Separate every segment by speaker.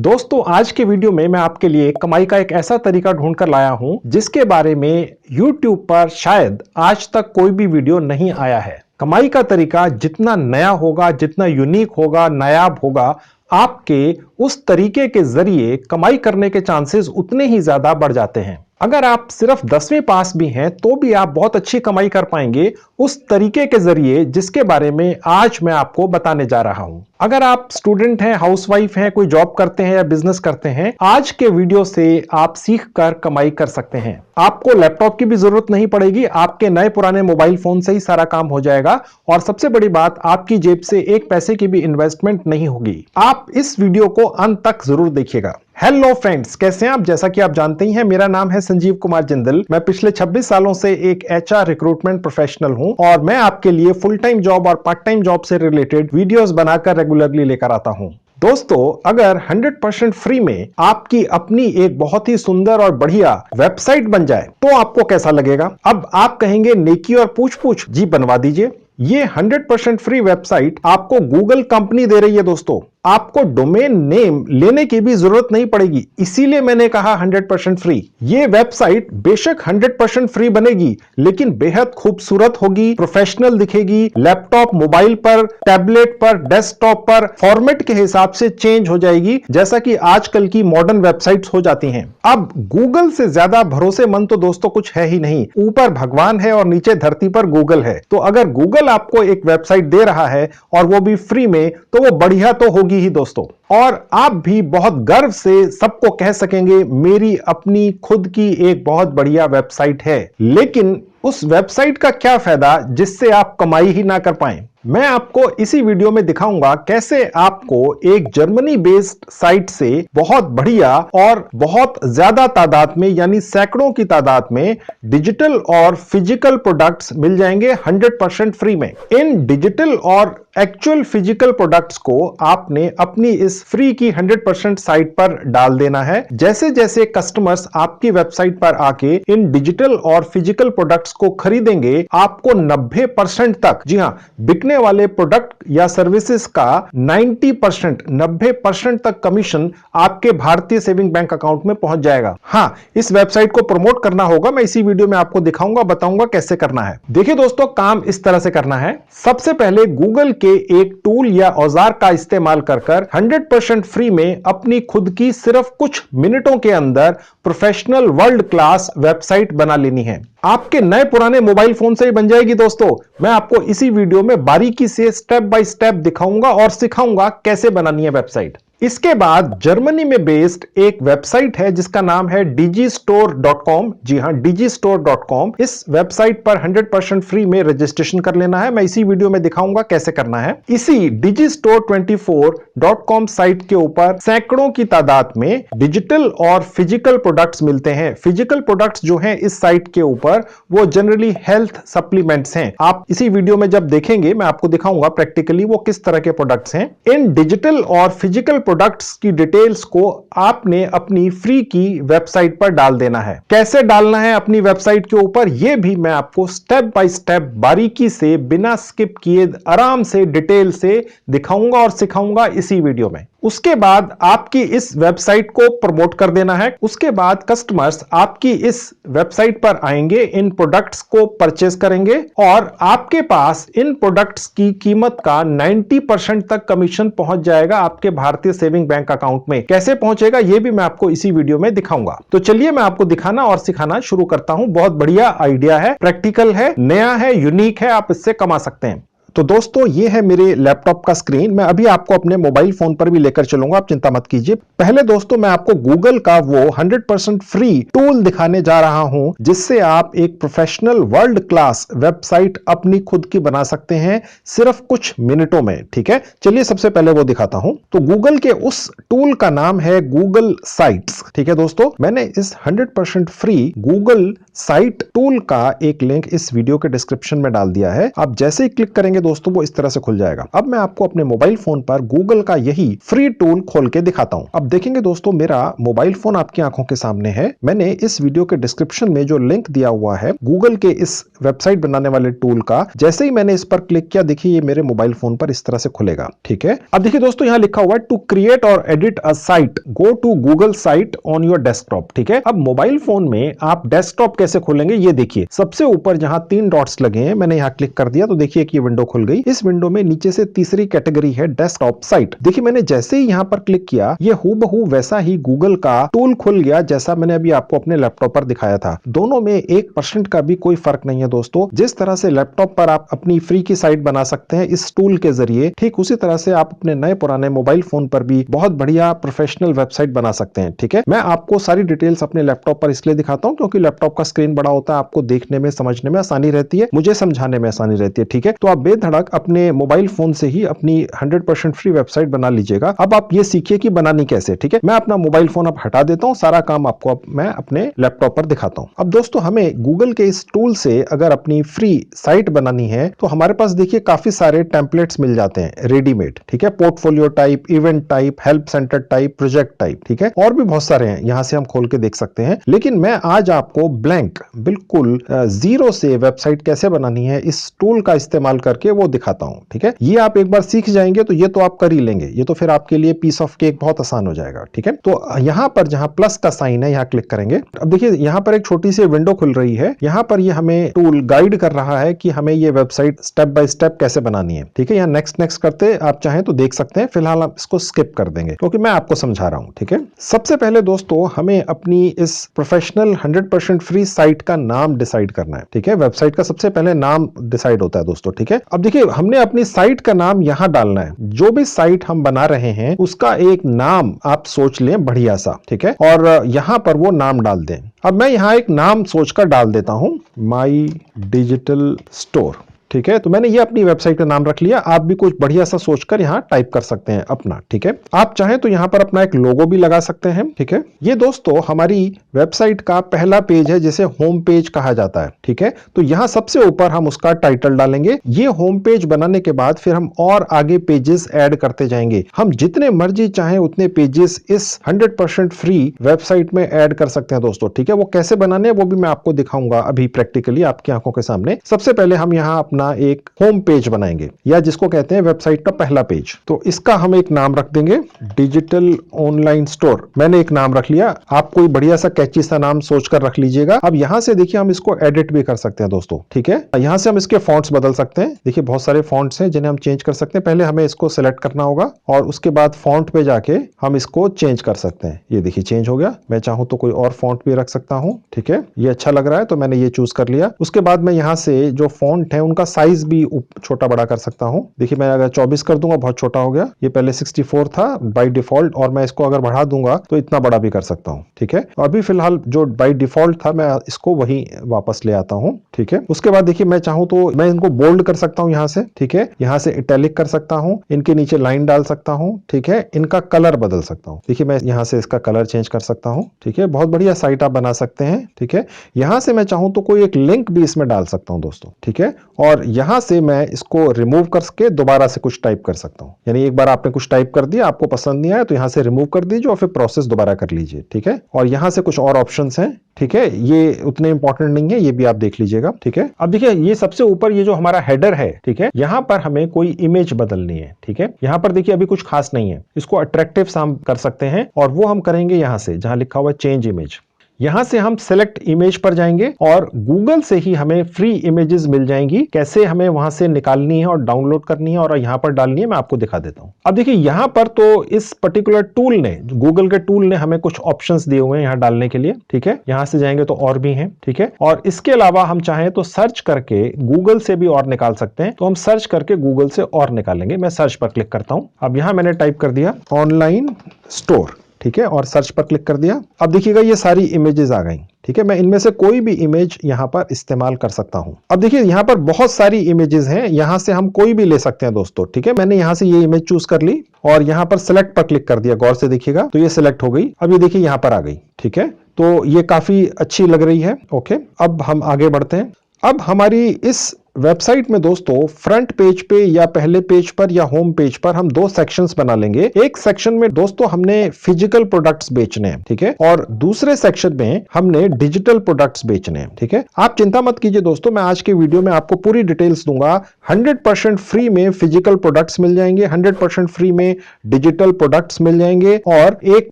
Speaker 1: दोस्तों, आज के वीडियो में मैं आपके लिए कमाई का एक ऐसा तरीका ढूंढ कर लाया हूं जिसके बारे में YouTube पर शायद आज तक कोई भी वीडियो नहीं आया है। कमाई का तरीका जितना नया होगा, जितना यूनिक होगा, नायाब होगा, आपके उस तरीके के जरिए कमाई करने के चांसेस उतने ही ज्यादा बढ़ जाते हैं। अगर आप सिर्फ 10वीं पास भी हैं तो भी आप बहुत अच्छी कमाई कर पाएंगे उस तरीके के जरिए जिसके बारे में आज मैं आपको बताने जा रहा हूं। अगर आप स्टूडेंट हैं, हाउसवाइफ हैं, कोई जॉब करते हैं या बिजनेस करते हैं, आज के वीडियो से आप सीख कर कमाई कर सकते हैं। आपको लैपटॉप की भी जरूरत नहीं पड़ेगी, आपके नए पुराने मोबाइल फोन से ही सारा काम हो जाएगा और सबसे बड़ी बात, आपकी जेब से एक पैसे की भी इन्वेस्टमेंट नहीं होगी। आप इस वीडियो को अंत तक जरूर देखिएगा। हेलो फ्रेंड्स, कैसे हैं आप? जैसा कि आप जानते ही हैं, मेरा नाम है संजीव कुमार जिंदल। मैं पिछले 26 सालों से एक एचआर रिक्रूटमेंट प्रोफेशनल हूं और मैं आपके लिए फुल टाइम जॉब और पार्ट टाइम जॉब से रिलेटेड वीडियोस बनाकर रेगुलरली लेकर आता हूं। दोस्तों, अगर 100% फ्री में आपकी अपनी एक बहुत ही सुंदर और बढ़िया वेबसाइट बन जाए तो आपको कैसा लगेगा? अब आप कहेंगे नेकी और पूछ पूछ, जी बनवा दीजिए। ये 100% फ्री वेबसाइट आपको गूगल कंपनी दे रही है। दोस्तों, आपको डोमेन नेम लेने की भी जरूरत नहीं पड़ेगी, इसीलिए मैंने कहा 100% फ्री। ये वेबसाइट बेशक 100% फ्री बनेगी, लेकिन बेहद खूबसूरत होगी, प्रोफेशनल दिखेगी। लैपटॉप, मोबाइल पर, टैबलेट पर, डेस्कटॉप पर फॉर्मेट के हिसाब से चेंज हो जाएगी, जैसा कि आजकल की मॉडर्न वेबसाइट्स हो जाती हैं। अब गूगल से ज्यादा भरोसेमंद तो दोस्तों कुछ है ही नहीं। ऊपर भगवान है और नीचे धरती पर गूगल है। तो अगर गूगल आपको एक वेबसाइट दे रहा है और वो भी फ्री में, तो वो बढ़िया तो होगी ही दोस्तों। और आप भी बहुत गर्व से सबको कह सकेंगे, मेरी अपनी खुद की एक बहुत बढ़िया वेबसाइट है। लेकिन उस वेबसाइट का क्या फायदा जिससे आप कमाई ही ना कर पाएं? मैं आपको इसी वीडियो में दिखाऊंगा कैसे आपको एक जर्मनी बेस्ड साइट से बहुत बढ़िया और बहुत ज्यादा तादाद में, यानी सैकड़ों की तादाद में डिजिटल और फिजिकल प्रोडक्ट्स मिल जाएंगे 100% फ्री में। इन डिजिटल और एक्चुअल फिजिकल प्रोडक्ट्स को आपने अपनी इस फ्री की 100% साइट पर डाल देना है। जैसे जैसे कस्टमर्स आपकी वेबसाइट पर आके इन डिजिटल और फिजिकल प्रोडक्ट्स को खरीदेंगे, आपको 90% तक, जी हां, बिकने वाले प्रोडक्ट या सर्विसेज का 90% तक कमीशन आपके भारतीय सेविंग बैंक अकाउंट में पहुंच जाएगा। हां, इस वेबसाइट को प्रमोट करना होगा। मैं इसी वीडियो में आपको दिखाऊंगा, बताऊंगा कैसे करना है। देखिए दोस्तों, काम इस तरह से करना है। सबसे पहले गूगल के एक टूल या औजार का इस्तेमाल कर 100% फ्री में अपनी खुद की सिर्फ कुछ मिनटों के अंदर प्रोफेशनल वर्ल्ड क्लास वेबसाइट बना लेनी है। आपके नए पुराने मोबाइल फोन से ही बन जाएगी दोस्तों। मैं आपको इसी वीडियो में बारीकी से स्टेप बाय स्टेप दिखाऊंगा और सिखाऊंगा कैसे बनानी है वेबसाइट। इसके बाद जर्मनी में बेस्ड एक वेबसाइट है जिसका नाम है digistore.com। जी हां, digistore.com। इस वेबसाइट पर 100% फ्री में रजिस्ट्रेशन कर लेना है। मैं इसी वीडियो में दिखाऊंगा कैसे करना है। इसी digistore24.com साइट के ऊपर सैकड़ों की तादाद में डिजिटल और फिजिकल प्रोडक्ट्स मिलते हैं। फिजिकल प्रोडक्ट्स जो हैं इस साइट के ऊपर, वो जनरली हेल्थ सप्लीमेंट्स हैं। आप इसी वीडियो में जब देखेंगे, मैं आपको दिखाऊंगा प्रैक्टिकली वो किस तरह के प्रोडक्ट्स हैं। इन डिजिटल और फिजिकल प्रोडक्ट्स की डिटेल्स को आपने अपनी फ्री की वेबसाइट पर डाल देना है। कैसे डालना है अपनी वेबसाइट के ऊपर, यह भी मैं आपको स्टेप बाय स्टेप बारीकी से, बिना स्किप किए, आराम से, डिटेल से दिखाऊंगा और सिखाऊंगा इसी वीडियो में। उसके बाद आपकी इस वेबसाइट को प्रमोट कर देना है। उसके बाद कस्टमर्स आपकी इस वेबसाइट पर आएंगे, इन प्रोडक्ट्स को परचेज करेंगे और आपके पास इन प्रोडक्ट्स की कीमत का 90% तक कमीशन पहुंच जाएगा आपके भारतीय सेविंग बैंक अकाउंट में। कैसे पहुंचेगा यह भी मैं आपको इसी वीडियो में दिखाऊंगा। तो चलिए मैं आपको दिखाना और सिखाना शुरू करता हूं। बहुत बढ़िया आइडिया है, प्रैक्टिकल है, नया है, यूनिक है, आप इससे कमा सकते हैं। तो दोस्तों, ये है मेरे लैपटॉप का स्क्रीन। मैं अभी आपको अपने मोबाइल फोन पर भी लेकर चलूंगा, आप चिंता मत कीजिए। पहले दोस्तों, मैं आपको गूगल का वो 100% फ्री टूल दिखाने जा रहा हूं जिससे आप एक प्रोफेशनल वर्ल्ड क्लास वेबसाइट अपनी खुद की बना सकते हैं सिर्फ कुछ मिनटों में। ठीक है, चलिए सबसे पहले वो दिखाता हूं। तो गूगल के उस टूल का नाम है गूगल साइट्स। ठीक है दोस्तों, मैंने इस 100% फ्री गूगल साइट टूल का एक लिंक इस वीडियो के डिस्क्रिप्शन में डाल दिया है। आप जैसे ही क्लिक करेंगे दोस्तों वो इस तरह से खुल जाएगा। अब मैं आपको अपने मोबाइल फोन पर गूगल का यही फ्री टूल खोल के दिखाता हूं। अब देखेंगे दोस्तों, मेरा मोबाइल फोन आपकी आंखों के सामने है। मैंने इस वीडियो के डिस्क्रिप्शन में जो लिंक दिया हुआ है गूगल के इस वेबसाइट बनाने वाले टूल का, जैसे ही मैंने इस पर क्लिक किया, देखिए ये मेरे मोबाइल फोन पर इस तरह से खुलेगा। ठीक है, अब देखिए दोस्तों, यहां लिखा हुआ है टू क्रिएट और edit a site go to Google site on your desktop. ठीक है, अब मोबाइल फोन में आप डेस्कटॉप कैसे खोलेंगे, ये देखिए सबसे ऊपर जहां 3 डॉट्स लगे हैं, मैंने यहां क्लिक कर दिया तो देखिए कि ये विंडो खुल गई। इस विंडो में नीचे से तीसरी कैटेगरी है डेस्कटॉप साइट। देखिए मैंने जैसे ही यहां पर क्लिक किया, ये हूबहू वैसा ही गूगल का टूल खुल गया जैसा मैंने अभी आपको अपने लैपटॉप पर दिखाया था। दोनों में 1% का भी कोई फर्क नहीं है दोस्तों। जिस तरह से लैपटॉप पर आप अपनी फ्री की साइट बना सकते हैं इस टूल के जरिए, ठीक उसी तरह से आप अपने नए पुराने मोबाइल फोन पर भी बहुत बढ़िया प्रोफेशनल वेबसाइट बना सकते हैं। ठीक है, मैं आपको सारी डिटेल्स अपने लैपटॉप पर इसलिए दिखाता हूं क्योंकि लैपटॉप का स्क्रीन बड़ा होता है, आपको देखने में समझने में आसानी रहती है, मुझे समझाने में आसानी रहती है। ठीक है, तो आप बेधड़क अपने मोबाइल फोन से ही अपनी 100% फ्री वेबसाइट बना लीजिएगा। अब आप ये सीखिए कि बनानी कैसे। ठीक है, मैं अपना मोबाइल फोन अब हटा देता हूं, सारा काम आपको अब मैं अपने लैपटॉप पर दिखाता हूं। अब दोस्तों, हमें गूगल के इस टूल से अगर अपनी फ्री साइट बनानी है तो हमारे पास देखिए काफी सारे टेम्पलेट्स मिल जाते हैं रेडीमेड। ठीक है, portfolio type, event type, help centre type, project type. ठीक है, और भी बहुत सारे हैं, यहां से हम खोल के देख सकते हैं। लेकिन मैं आज आपको ब्लैंक बिल्कुल जीरो से वेबसाइट कैसे बनानी है इस टूल का इस्तेमाल करके वो दिखाता हूं। ठीक है, ये आप एक बार सीख जाएंगे तो ये तो आप कर ही लेंगे, ये तो फिर आपके लिए पीस ऑफ केक बहुत आसान हो जाएगा। ठीक है, तो यहां पर जहां प्लस का साइन है यहां क्लिक करेंगे। अब देखिए यहां पर एक छोटी सी विंडो खुल रही है, यहां पर ये हमें टूल गाइड कर रहा है कि हमें ये वेबसाइट स्टेप बाय स्टेप कैसे बनानी है। ठीक है, यहां नेक्स्ट नेक्स्ट करते आप चाहें तो देख सकते हैं, फिलहाल आप इसको स्किप कर देंगे क्योंकि मैं आपको समझा रहा हूं। ठीक है, सबसे पहले दोस्तों हमें अपनी इस प्रोफेशनल 100% फ्री साइट का नाम डिसाइड करना है। ठीक है, वेबसाइट का सबसे पहले नाम डिसाइड होता है दोस्तों। ठीक है, अब देखिए हमने अपनी साइट का नाम यहां डालना है। जो भी साइट हम बना रहे हैं उसका एक नाम आप सोच लें बढ़िया सा। ठीक है, और यहां पर वो नाम डाल दें। अब मैं यहां एक नाम सोचकर डाल देता हूं, माई डिजिटल स्टोर। ठीक है, तो मैंने ये अपनी वेबसाइट का नाम रख लिया। आप भी कुछ बढ़िया सा सोचकर यहाँ टाइप कर सकते हैं अपना। ठीक है, आप चाहें तो यहाँ पर अपना एक लोगो भी लगा सकते हैं। ठीक है, ये दोस्तों हमारी वेबसाइट का पहला पेज है जिसे होम पेज कहा जाता है। ठीक है, तो यहाँ सबसे ऊपर हम उसका टाइटल डालेंगे। ये होम पेज बनाने के बाद फिर हम और आगे पेजेस ऐड करते जाएंगे। हम जितने मर्जी चाहें उतने पेजेस इस 100% फ्री वेबसाइट में ऐड कर सकते हैं दोस्तों। ठीक है, वो कैसे बनाने हैं वो भी मैं आपको दिखाऊंगा अभी प्रैक्टिकली आपकी आंखों के सामने। सबसे पहले हम यहाँ अपना एक होम पेज बनाएंगे, या जिसको कहते हैं वेबसाइट का पहला पेज। तो इसका हम एक नाम रख देंगे, डिजिटल ऑनलाइन स्टोर। मैंने एक नाम रख लिया, आप कोई बढ़िया सा कैची सा नाम सोचकर रख लीजिएगा। अब यहां से देखिए हम इसको एडिट भी कर सकते हैं दोस्तों। ठीक है, यहां से हम इसके फॉन्ट्स बदल सकते हैं। देखिए बहुत सारे फॉन्ट्स हैं जिन्हें हम चेंज कर सकते हैं। पहले हमें इसको सिलेक्ट करना होगा और उसके बाद फॉन्ट पे जाके हम इसको चेंज कर सकते हैं। ये देखिए चेंज हो गया। मैं चाहूं तो कोई और फॉन्ट भी रख सकता हूं। ठीक है, ये अच्छा लग रहा है तो मैंने ये चूज कर लिया। उसके बाद मैं यहां से जो फॉन्ट है उनका साइज भी छोटा बड़ा कर सकता हूं। देखिए मैं अगर 24 कर दूंगा बहुत छोटा हो गया। ये पहले 64 था बाय डिफॉल्ट, और मैं इसको अगर बढ़ा दूंगा तो इतना बड़ा भी कर सकता हूं। ठीक है, अभी फिलहाल जो बाय डिफॉल्ट था मैं इसको वही वापस ले आता हूं। ठीक है, उसके बाद देखिए मैं चाहूं तो मैं इनको बोल्ड कर सकता हूं यहां से। ठीक है, यहां से इटैलिक कर सकता हूं, इनके नीचे लाइन डाल सकता हूं। ठीक है, इनका कलर बदल सकता हूं। देखिए मैं यहां से इसका कलर चेंज कर सकता हूं। ठीक है, बहुत बढ़िया साइट आप बना सकते हैं। ठीक है, यहां से मैं चाहूं तो कोई एक लिंक भी इसमें डाल सकता हूं दोस्तों। ठीक है, और यहां से मैं इसको रिमूव करके दोबारा से कुछ टाइप कर सकता हूं। यानी एक बार आपने कुछ टाइप कर दिया, आपको पसंद नहीं आया तो यहां से रिमूव कर दीजिए और फिर प्रोसेस दोबारा कर लीजिए। ठीक है, और यहां से कुछ और ऑप्शंस हैं। ठीक है, ये उतने इंपॉर्टेंट नहीं है, ये भी आप देख लीजिएगा। ठीक है, अब देखिए ये सबसे ऊपर ये जो हमारा हेडर है, ठीक है, यहां पर हमें कोई इमेज बदलनी है। ठीक है, यहां पर देखिए अभी कुछ खास नहीं है, इसको अट्रैक्टिव सा हम कर सकते हैं और वो हम करेंगे यहां से जहां लिखा हुआ चेंज इमेज। यहां से हम सिलेक्ट इमेज पर जाएंगे और गूगल से ही हमें फ्री इमेजेस मिल जाएंगी। कैसे हमें वहां से निकालनी है और डाउनलोड करनी है और यहां पर डालनी है मैं आपको दिखा देता हूं। अब देखिए यहां पर तो इस पर्टिकुलर टूल ने, गूगल के टूल ने हमें कुछ ऑप्शंस दिए हुए हैं यहां डालने के लिए। ठीक है, यहां से जाएंगे तो और भी हैं। ठीक है, और इसके अलावा हम चाहें तो सर्च करके गूगल से भी और निकाल सकते हैं। तो हम सर्च करके गूगल से और निकालेंगे। मैं सर्च पर क्लिक करता हूं। अब यहां मैंने टाइप कर दिया ऑनलाइन स्टोर। ठीक है, और सर्च पर क्लिक कर दिया। अब देखिएगा ये सारी इमेजेस आ गई। ठीक है, मैं इनमें से कोई भी इमेज यहां पर इस्तेमाल कर सकता हूं। अब देखिए यहां पर बहुत सारी इमेजेस हैं, यहां से हम कोई भी ले सकते हैं दोस्तों। ठीक है, मैंने यहां से ये इमेज चूज कर ली और यहां पर सिलेक्ट पर क्लिक कर दिया। गौर से देखिएगा तो ये सिलेक्ट हो गई। अब ये देखिए यहां पर आ गई। ठीक है, तो ये काफी अच्छी लग रही है। ओके, अब हम आगे बढ़ते हैं। अब हमारी इस वेबसाइट में दोस्तों फ्रंट पेज पे या पहले पेज पर या होम पेज पर हम दो सेक्शंस बना लेंगे। एक सेक्शन में दोस्तों हमने फिजिकल प्रोडक्ट्स बेचने हैं, ठीक है, और दूसरे सेक्शन में हमने डिजिटल प्रोडक्ट्स बेचने हैं, ठीक है। आप चिंता मत कीजिए दोस्तों, मैं आज के वीडियो में आपको पूरी डिटेल्स दूंगा। 100% फ्री में फिजिकल प्रोडक्ट्स मिल जाएंगे, 100% फ्री में डिजिटल प्रोडक्ट्स मिल जाएंगे और एक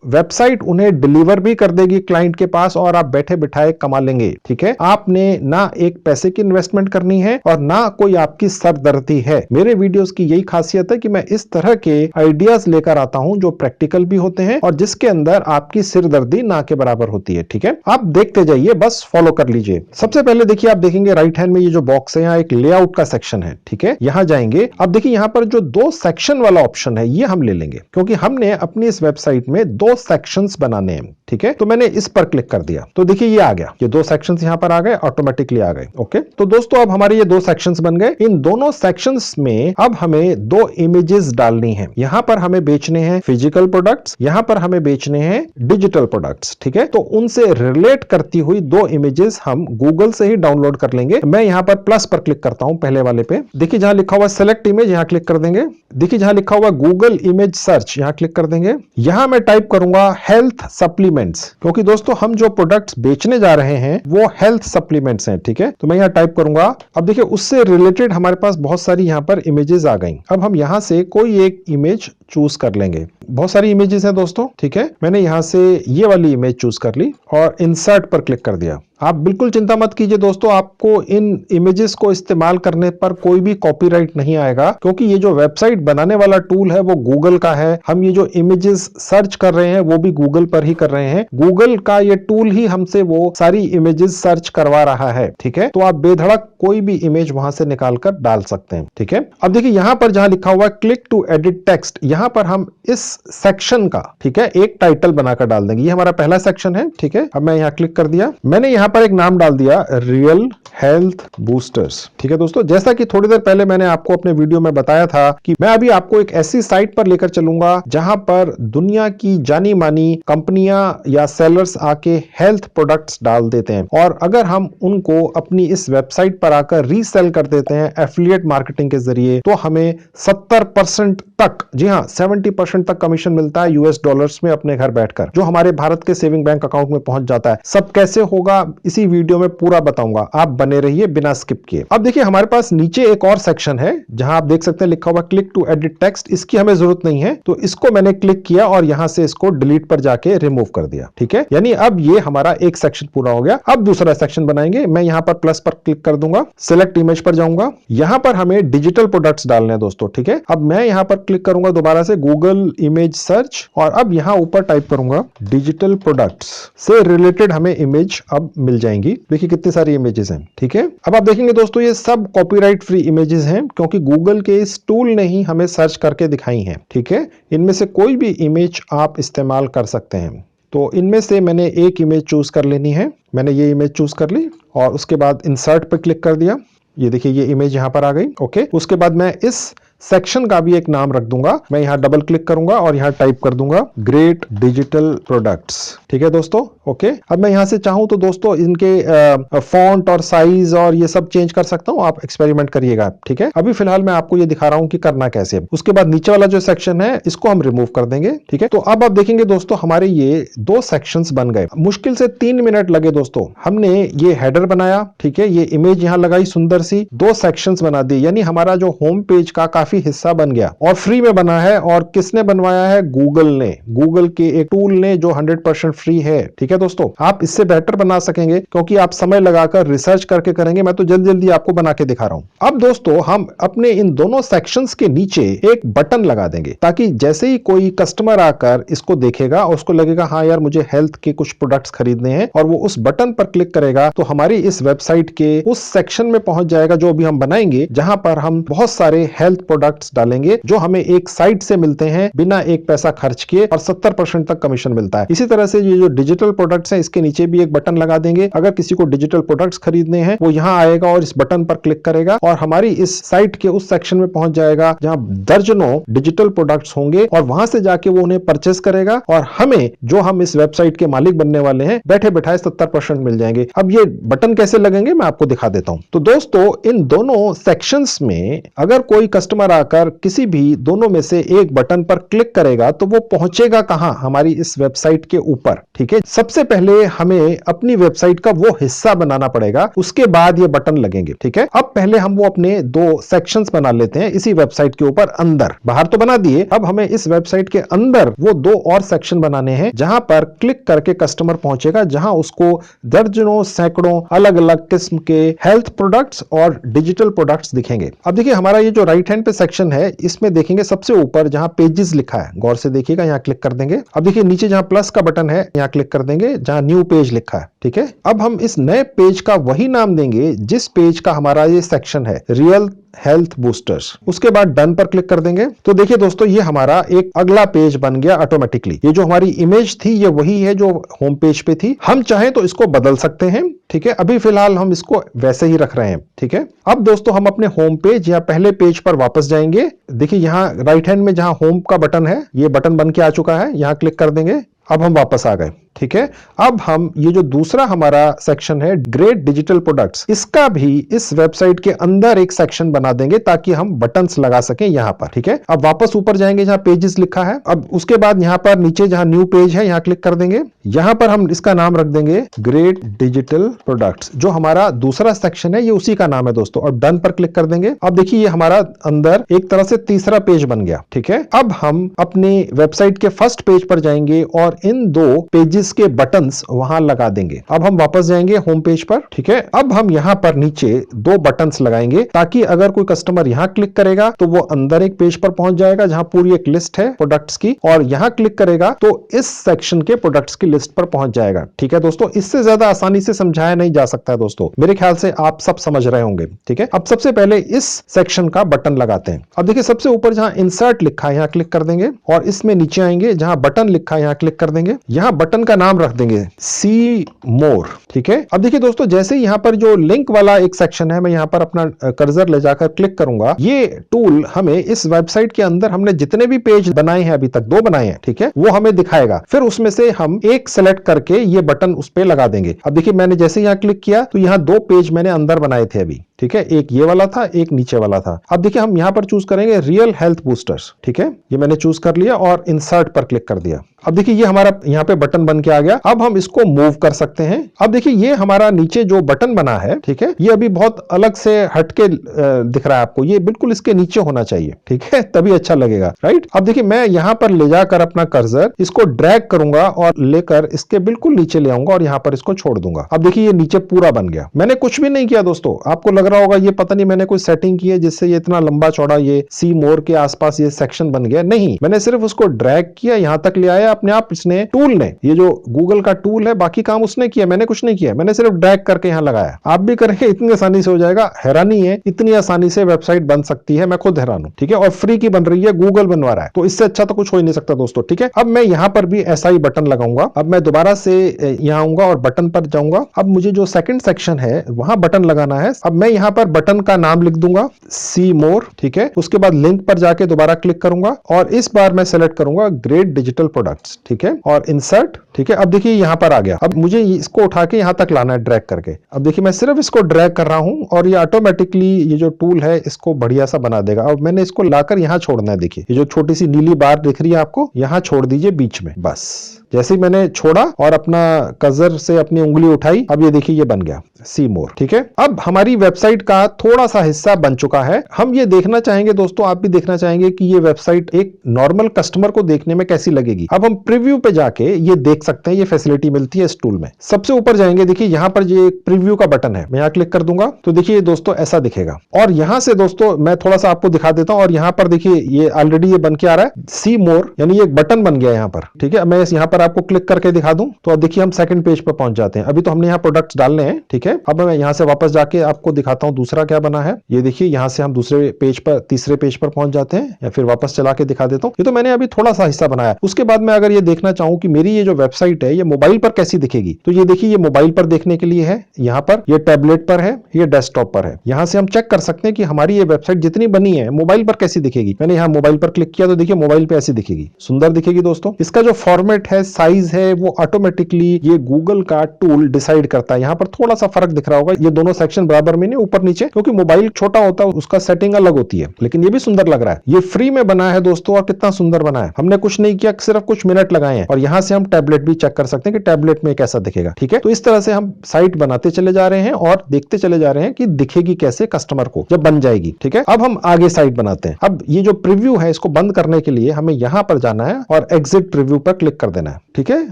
Speaker 1: वेबसाइट उन्हें डिलीवर भी कर देगी क्लाइंट के पास और आप बैठे बिठाए कमा लेंगे, ठीक है। आपने ना एक पैसे की इन्वेस्टमेंट करनी है और ना कोई आपकी सरदर्दी है। मेरे वीडियोस की यही खासियत है कि मैं इस तरह के आइडियाज लेकर आता हूं जो प्रैक्टिकल भी होते हैं और जिसके अंदर आपकी सिरदर्दी ना के बराबर होती है, ठीक है। आप देखते जाइए, बस फॉलो कर लीजिए। सबसे पहले देखिए, आप देखेंगे राइट हैंड में ये जो बॉक्स है, यहाँ एक लेआउट का सेक्शन है, ठीक है। यहां जाएंगे, अब देखिए यहां पर जो दो सेक्शन वाला ऑप्शन है ये हम ले लेंगे क्योंकि हमने अपनी इस वेबसाइट में दो सेक्शंस बनाने हैं, ठीक है। तो मैंने इस पर क्लिक कर दिया तो देखिए ये आ गया, ये दो सेक्शंस यहां पर आ गए, ऑटोमेटिकली आ गए। ओके, तो दोस्तों अब हमारे ये दो सेक्शंस बन गए। इन दोनों सेक्शंस में अब हमें दो इमेजेस डालनी है। यहां पर हमें बेचने हैं फिजिकल प्रोडक्ट्स, यहां पर हमें बेचने हैं डिजिटल प्रोडक्ट्स, ठीक है। तो उनसे रिलेट करती हुई दो इमेजेस हम गूगल से ही डाउनलोड कर लेंगे। मैं यहां पर प्लस पर क्लिक करता हूं, पहले वाले पे। देखिए जहां लिखा हुआ सेलेक्ट इमेज, यहां क्लिक कर देंगे। देखिए जहां लिखा हुआ गूगल इमेज सर्च, यहां क्लिक कर देंगे। यहां मैं टाइप करूंगा हेल्थ सप्लीमेंट्स, क्योंकि दोस्तों हम जो प्रोडक्ट्स बेचने जा रहे हैं वो हेल्थ सप्लीमेंट्स हैं, ठीक है। तो मैं यहां टाइप करूंगा। अब देखिए उससे रिलेटेड हमारे पास बहुत सारी यहां पर इमेजेस आ गई। अब हम यहां से कोई एक इमेज चूज कर लेंगे। बहुत सारी इमेजेस हैं दोस्तों, ठीक है। मैंने यहां से ये वाली इमेज चूज कर ली और इंसर्ट पर क्लिक कर दिया। आप बिल्कुल चिंता मत कीजिए दोस्तों, आपको इन इमेजेस को इस्तेमाल करने पर कोई भी कॉपीराइट नहीं आएगा क्योंकि ये जो वेबसाइट बनाने वाला टूल है वो गूगल का है। हम ये जो इमेजेस सर्च कर रहे हैं वो भी गूगल पर ही कर रहे हैं। गूगल का ये टूल ही हमसे वो सारी इमेजेस सर्च करवा रहा है, ठीक है। तो आप बेधड़क कोई भी इमेज वहां से निकाल कर डाल सकते हैं, ठीक है। अब देखिए यहां पर जहां लिखा हुआ क्लिक टू एडिट टेक्स्ट, यहां पर हम इस सेक्शन का, ठीक है, एक टाइटल बनाकर डाल देंगे। ये हमारा पहला सेक्शन है, ठीक है। अब मैं यहां क्लिक कर दिया, मैंने यहां पर एक नाम डाल दिया रियल हेल्थ बूस्टर्स, ठीक है दोस्तों। जैसा कि थोड़ी देर पहले मैंने आपको अपने वीडियो में बताया था कि मैं अभी आपको एक ऐसी साइट पर लेकर चलूंगा जहां पर दुनिया की जानी मानी कंपनियां या सेलर्स आके हेल्थ प्रोडक्ट्स डाल देते हैं और अगर हम उनको अपनी इस वेबसाइट पर आकर रीसेल कर देते हैं एफिलिएट मार्केटिंग के जरिए तो हमें 70% तक, जी हां 70% तक कमीशन मिलता है यूएस डॉलर्स में अपने घर बैठकर, जो हमारे भारत के सेविंग बैंक अकाउंट में पहुंच जाता है। सब कैसे होगा इसी वीडियो में पूरा बताऊंगा, आप बने रहिए बिना स्किप किए। अब देखिए हमारे पास नीचे एक और सेक्शन है जहां आप देख सकते हैं लिखा हुआ क्लिक टू एडिट टेक्स्ट। इसकी हमें जरूरत नहीं है तो इसको मैंने क्लिक किया और यहां से इसको डिलीट पर जाके रिमूव कर दिया, ठीक है। यानी अब ये हमारा एक सेक्शन पूरा हो गया। अब दूसरा सेक्शन बनाएंगे। मैं यहां पर प्लस पर क्लिक कर दूंगा, सिलेक्ट इमेज पर जाऊंगा। यहां पर हमें डिजिटल प्रोडक्ट्स डालने हैं दोस्तों, ठीक है। अब मैं यहां पर क्लिक करूंगा दोबारा से गूगल इमेज सर्च और अब यहां ऊपर टाइप करूंगा डिजिटल प्रोडक्ट्स से रिलेटेड हमें इमेज अब मिल जाएंगी। देखिए कितनी सारी इमेजेस हैं, ठीक है। अब आप देखेंगे दोस्तों ये सब कॉपीराइट फ्री इमेजेस हैं क्योंकि गूगल के इस टूल ने ही हमें सर्च करके दिखाई हैं, ठीक है। इनमें से कोई भी इमेज आप इस्तेमाल कर सकते हैं। तो इनमें से मैंने एक इमेज चूज कर लेनी है। मैंने ये इमेज चूज कर ली और उसके बाद इंसर्ट पर क्लिक कर दिया। ये देखिए ये इमेज यहां पर आ गई, ओके। उसके बाद मैं इस सेक्शन का भी एक नाम रख दूंगा। मैं यहां डबल क्लिक करूंगा और यहां टाइप कर दूंगा ग्रेट डिजिटल प्रोडक्ट्स, ठीक है दोस्तों, ओके। अब मैं यहां से चाहूं तो दोस्तों इनके फॉन्ट और साइज और ये सब चेंज कर सकता हूं, आप एक्सपेरिमेंट करिएगा, ठीक है। अभी फिलहाल मैं आपको ये दिखा रहा हूं कि करना कैसे है। उसके बाद नीचे वाला जो सेक्शन है इसको हम रिमूव कर देंगे, ठीक है। तो अब आप देखेंगे दोस्तों हमारे ये दो सेक्शंस बन गए। मुश्किल से 3 मिनट लगे दोस्तों। हमने ये हेडर बनाया, ठीक है, ये इमेज यहां लगाई सुंदर सी, दो सेक्शंस बना दिए, यानी हमारा जो होम पेज का काफी हिस्सा बन गया और फ्री में बना है। और किसने बनवाया है? गूगल ने, गूगल के एक टूल ने जो 100% फ्री है, ठीक है दोस्तों। आप इससे बेहतर बना सकेंगे क्योंकि आप समय लगाकर रिसर्च करके करेंगे। मैं तो जल्दी जल्दी आपको बना के दिखा रहा हूं। अब दोस्तों हम अपने इन दोनों सेक्शंस के नीचे एक बटन लगा देंगे ताकि जैसे ही कोई कस्टमर आकर इसको देखेगा और उसको लगेगा हाँ यार मुझे हेल्थ के कुछ प्रोडक्ट्स खरीदने हैं और वो उस बटन पर क्लिक करेगा तो हमारी इस वेबसाइट के उस सेक्शन में पहुंच जाएगा जो अभी हम बनाएंगे, जहां पर हम बहुत सारे हेल्थ प्रोडक्ट्स डालेंगे जो हमें एक साइट से मिलते हैं बिना एक पैसा खर्च किए और 70% तक कमीशन मिलता है। इसी तरह से ये जो डिजिटल प्रोडक्ट्स हैं इसके नीचे भी एक बटन लगा देंगे। अगर किसी को डिजिटल प्रोडक्ट्स खरीदने हैं वो यहां आएगा और इस बटन पर क्लिक करेगा और हमारी इस साइट के उस सेक्शन में पहुंच जाएगा जहां दर्जनों डिजिटल प्रोडक्ट्स होंगे और वहां से जाके वो उन्हें परचेस करेगा और हमें जो हम इस वेबसाइट के मालिक बनने वाले हैं बैठे बैठाए 70% मिल जाएंगे। अब ये बटन कैसे लगेंगे मैं आपको दिखा देता हूं। तो दोस्तों इन दोनों सेक्शंस में अगर कोई कस्टमर आकर किसी भी दोनों में से एक बटन पर क्लिक करेगा तो वो पहुंचेगा कहां, हमारी इस वेबसाइट के ऊपर। ठीक है, सबसे पहले हमें अपनी वेबसाइट का वो हिस्सा बनाना पड़ेगा, उसके बाद ये बटन लगेंगे। ठीक है, अब पहले हम वो अपने दो सेक्शंस बना लेते हैं इसी वेबसाइट के ऊपर। अंदर बाहर तो बना दिए, अब हमें इस वेबसाइट के अंदर वो दो और सेक्शन बनाने हैं जहां पर क्लिक करके कस्टमर पहुंचेगा, जहां उसको दर्जनों सैकड़ों अलग अलग किस्म के हेल्थ प्रोडक्ट्स और डिजिटल प्रोडक्ट्स दिखेंगे। अब देखिए हमारा ये जो राइट हैंड पे सेक्शन है इसमें देखेंगे सबसे ऊपर जहां पेजेस लिखा है, गौर से देखिएगा, यहां क्लिक कर देंगे। अब देखिए नीचे जहां प्लस का बटन है यहां क्लिक कर देंगे जहां न्यू पेज लिखा है। ठीक है, अब हम इस नए पेज का वही नाम देंगे जिस पेज का हमारा ये सेक्शन है, रियल हेल्थ बूस्टर्स। उसके बाद डन पर क्लिक कर देंगे। तो देखिए दोस्तों ये हमारा एक अगला पेज बन गया ऑटोमेटिकली। ये जो हमारी इमेज थी ये वही है जो होम पेज पे थी, हम चाहें तो इसको बदल सकते हैं। ठीक है, अभी फिलहाल हम इसको वैसे ही रख रहे हैं। ठीक है, अब दोस्तों हम अपने होम पेज या पहले पेज पर वापस जाएंगे। देखिए यहां राइट हैंड में जहां होम का बटन है ये बटन बन के आ चुका है, यहां क्लिक कर देंगे। अब हम वापस आ गए। ठीक है, अब हम ये जो दूसरा हमारा सेक्शन है ग्रेट डिजिटल प्रोडक्ट्स, इसका भी इस वेबसाइट के अंदर एक सेक्शन बना देंगे ताकि हम बटन्स लगा सकें यहां पर। ठीक है, अब वापस ऊपर जाएंगे जहां पेजेस लिखा है। अब उसके बाद यहां पर नीचे जहां न्यू पेज है यहां क्लिक कर देंगे। यहां पर हम इसका नाम रख देंगे ग्रेट डिजिटल प्रोडक्ट्स। जो हमारा दूसरा सेक्शन है ये उसी का नाम है दोस्तों, और डन पर क्लिक कर देंगे। अब देखिए ये हमारा अंदर एक तरह से तीसरा पेज बन गया। ठीक है, अब हम अपनी वेबसाइट के फर्स्ट पेज पर जाएंगे और इन दो पेजेस के बटन्स वहां लगा देंगे। अब हम वापस जाएंगे होम पेज पर। ठीक है, अब हम यहां पर नीचे दो बटन्स लगाएंगे ताकि अगर कोई कस्टमर यहां क्लिक करेगा तो वो अंदर एक पेज पर पहुंच जाएगा जहां पूरी एक लिस्ट है प्रोडक्ट्स की, और यहां क्लिक करेगा तो इस सेक्शन के प्रोडक्ट्स की लिस्ट पर पहुंच जाएगा। ठीक है दोस्तों, इससे ज्यादा आसानी से समझाया नहीं जा सकता है दोस्तों, मेरे ख्याल से आप सब समझ रहे होंगे। ठीक है, अब सबसे पहले इस सेक्शन का बटन लगाते हैं। अब देखिए सबसे ऊपर जहां इंसर्ट लिखा है यहां क्लिक कर देंगे और इसमें नीचे आएंगे जहां बटन लिखा है यहां क्लिक कर देंगे। यहां बटन का नाम रख देंगे सी मोर। ठीक है, अब देखिए दोस्तों जैसे यहां पर जो लिंक वाला एक सेक्शन है, मैं यहां पर अपना कर्सर ले जाकर क्लिक करूंगा, ये टूल हमें इस वेबसाइट के अंदर हमने जितने भी पेज बनाए हैं, अभी तक 2 बनाए हैं, ठीक है, वो हमें दिखाएगा। फिर उसमें से हम एक सेलेक्ट करके ये बटन उस पे लगा देंगे। अब देखिए मैंने जैसे यहां क्लिक किया तो यहां 2 पेज मैंने अंदर बनाए थे अभी। ठीक है, एक ये वाला था, एक नीचे वाला था। अब देखिए हम यहां पर चूज करेंगे रियल हेल्थ बूस्टर्स। ठीक है, ये मैंने चूज कर लिया और इंसर्ट पर क्लिक कर दिया। अब देखिए ये हमारा यहां पे बटन बन के आ गया। अब हम इसको मूव कर सकते हैं। अब देखिए ये हमारा नीचे जो बटन बना है, ठीक है, ये अभी बहुत अलग से हटके दिख रहा है आपको, ये बिल्कुल इसके नीचे होना चाहिए। ठीक है, तभी अच्छा लगेगा, राइट। अब देखिए मैं यहां पर ले जाकर अपना कर्सर इसको ड्रैग करूंगा और लेकर इसके बिल्कुल नीचे ले आऊंगा और यहां पर इसको छोड़ दूंगा। अब देखिए ये नीचे पूरा बन गया। मैंने कुछ भी नहीं किया दोस्तों। आपको लग रहा होगा ये पता नहीं मैंने कोई सेटिंग की है जिससे ये इतना लंबा चौड़ा ये सी मोर के आसपास ये सेक्शन बन गया। नहीं, मैंने सिर्फ उसको ड्रैग किया, यहां तक ले आया अपने आप। इसने टूल ने, ये जो गूगल का टूल है, बाकी काम उसने किया, मैंने कुछ नहीं किया। मैंने सिर्फ ड्रैग करके यहां लगाया। आप भी करेंगे इतनी आसानी से हो जाएगा। हैरानी है इतनी आसानी से वेबसाइट बन सकती है, मैं खुद हैरान हूं। ठीक है, और फ्री की बन रही है, गूगल बनवा रहा है, तो इससे अच्छा तो कुछ हो ही नहीं सकता दोस्तों। ठीक है, अब मैं यहां पर भी ऐसा ही बटन लगाऊंगा। अब मैं दोबारा से यहां आऊंगा और बटन पर जाऊंगा। अब मुझे जो सेकंड सेक्शन है वहां बटन लगाना है। अब मैं यहां पर बटन का नाम लिख दूंगा सी मोर। ठीक है, उसके बाद लिंक पर जाके दोबारा क्लिक करूंगा और इस बार मैं सेलेक्ट करूंगा ग्रेट डिजिटल प्रोडक्ट्स। ठीक है, और इंसर्ट। ठीक है, अब देखिए यहां पर आ गया। अब मुझे इसको उठा के यहां तक लाना है ड्रैग करके। अब देखिए मैं सिर्फ इसको ड्रैग कर रहा हूं और ये ऑटोमेटिकली ये जो टूल है इसको बढ़िया सा बना देगा। अब मैंने इसको लाकर यहां छोड़ना है। देखिए ये जो छोटी सी नीली बार दिख रही है आपको, यहां छोड़ दीजिए बीच में। बस जैसे ही मैंने छोड़ा और अपना कर्सर से अपनी उंगली उठाई, अब ये देखिए ये बन गया सी मोर। ठीक है, अब हमारी वेबसाइट का थोड़ा सा हिस्सा बन चुका है। हम ये देखना चाहेंगे दोस्तों, आप भी देखना चाहेंगे कि ये वेबसाइट एक नॉर्मल कस्टमर को देखने में कैसी लगेगी। अब हम प्रीव्यू पे जाके ये देख सकते हैं, ये फैसिलिटी मिलती है इस टूल में। सबसे ऊपर जाएंगे, देखिए यहां पर ये प्रीव्यू का बटन है, मैं यहां क्लिक कर दूंगा तो देखिए दोस्तों ऐसा दिखेगा। और यहां से दोस्तों मैं थोड़ा सा आपको दिखा देता हूं, और यहां पर देखिए ये ऑलरेडी ये बन के आ रहा है सी मोर, यानी ये एक बटन बन गया यहां पर। ठीक है, मैं यहां पर अगर आपको क्लिक करके दिखा दूं तो अब देखिए हम सेकंड पेज पर पहुंच जाते हैं। अभी तो हमने यहाँ प्रोडक्ट्स डालने हैं, ठीक है। अब मैं यहाँ से वापस जाके आपको दिखाता हूँ दूसरा क्या बना है। ये देखिए यहाँ से हम दूसरे पेज पर, तीसरे पेज पर पहुंच जाते हैं, या फिर वापस चला के दिखा देता हूँ। ये तो मैंने अभी थोड़ा सा हिस्सा बनाया। उसके बाद मैं अगर ये देखना चाहूँ कि मेरी ये जो वेबसाइट है ये मोबाइल पर कैसी दिखेगी, तो ये देखिए ये मोबाइल पर देखने के लिए है, यहाँ पर ये टैबलेट पर है, ये डेस्कटॉप पर है। यहाँ से हम चेक कर सकते हैं कि हमारी ये वेबसाइट जितनी बनी है मोबाइल पर कैसी दिखेगी। मैंने यहाँ मोबाइल पर क्लिक किया तो देखिए मोबाइल पे ऐसी दिखेगी, सुंदर दिखेगी दोस्तों। इसका जो फॉर्मेट है, साइज है, वो ऑटोमेटिकली ये गूगल का टूल डिसाइड करता है। यहाँ पर थोड़ा सा फर्क दिख रहा होगा, ये दोनों सेक्शन बराबर में नहीं, ऊपर नीचे, क्योंकि मोबाइल छोटा होता है उसका सेटिंग अलग होती है। लेकिन ये भी सुंदर लग रहा है। ये फ्री में बना है दोस्तों, और कितना सुंदर बना है। हमने कुछ नहीं किया, सिर्फ कुछ मिनट लगाए हैं। और यहाँ से हम टैबलेट भी चेक कर सकते हैं कि टैबलेट में कैसा दिखेगा, ठीक है। तो इस तरह से हम साइट बनाते चले जा रहे हैं और देखते चले जा रहे हैं कि दिखेगी कैसे कस्टमर को जब बन जाएगी, ठीक है। अब हम आगे साइट बनाते हैं। अब ये जो प्रीव्यू है इसको बंद करने के लिए हमें यहां पर जाना है और एग्जिट प्रीव्यू पर क्लिक कर देना है, ठीक है।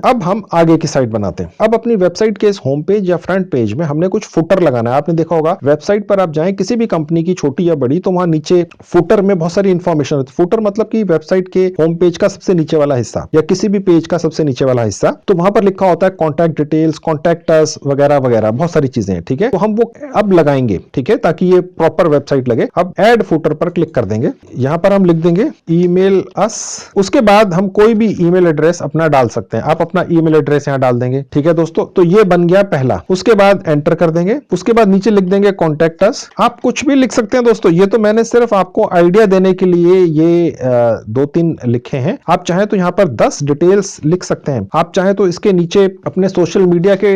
Speaker 1: अब हम आगे की साइट बनाते हैं। अब अपनी वेबसाइट के इस होम पेज या फ्रंट पेज में हमने कुछ फुटर लगाना है। आपने देखा होगा वेबसाइट पर आप जाएं किसी भी कंपनी की, छोटी या बड़ी, तो वहां नीचे फुटर में बहुत सारी इंफॉर्मेशन होती है। फुटर मतलब कि वेबसाइट के होम पेज का सबसे नीचे वाला हिस्सा या किसी भी पेज का सबसे नीचे वाला हिस्सा, तो वहां पर लिखा होता है कॉन्टैक्ट डिटेल्स, कॉन्टैक्ट अस वगैरह वगैरह, बहुत सारी चीजें हैं, ठीक है। तो हम वो अब लगाएंगे, ठीक है, ताकि ये प्रॉपर वेबसाइट लगे। अब ऐड फुटर पर क्लिक कर देंगे। यहां पर हम लिख देंगे ईमेल अस। उसके बाद हम कोई भी ईमेल एड्रेस अपना डाल सकते हैं। आप अपना ईमेल एड्रेस यहां डाल देंगे, ठीक है दोस्तों। तो ये बन गया पहला। उसके बाद एंटर कर देंगे। उसके बाद नीचे लिख देंगे कॉन्टैक्ट अस। आप कुछ भी लिख सकते हैं दोस्तों, ये तो मैंने सिर्फ आपको आइडिया देने के लिए ये 2-3 लिखे हैं। आप चाहे तो यहां पर 10 डिटेल्स लिख सकते हैं। आप चाहे तो इसके नीचे अपने सोशल मीडिया के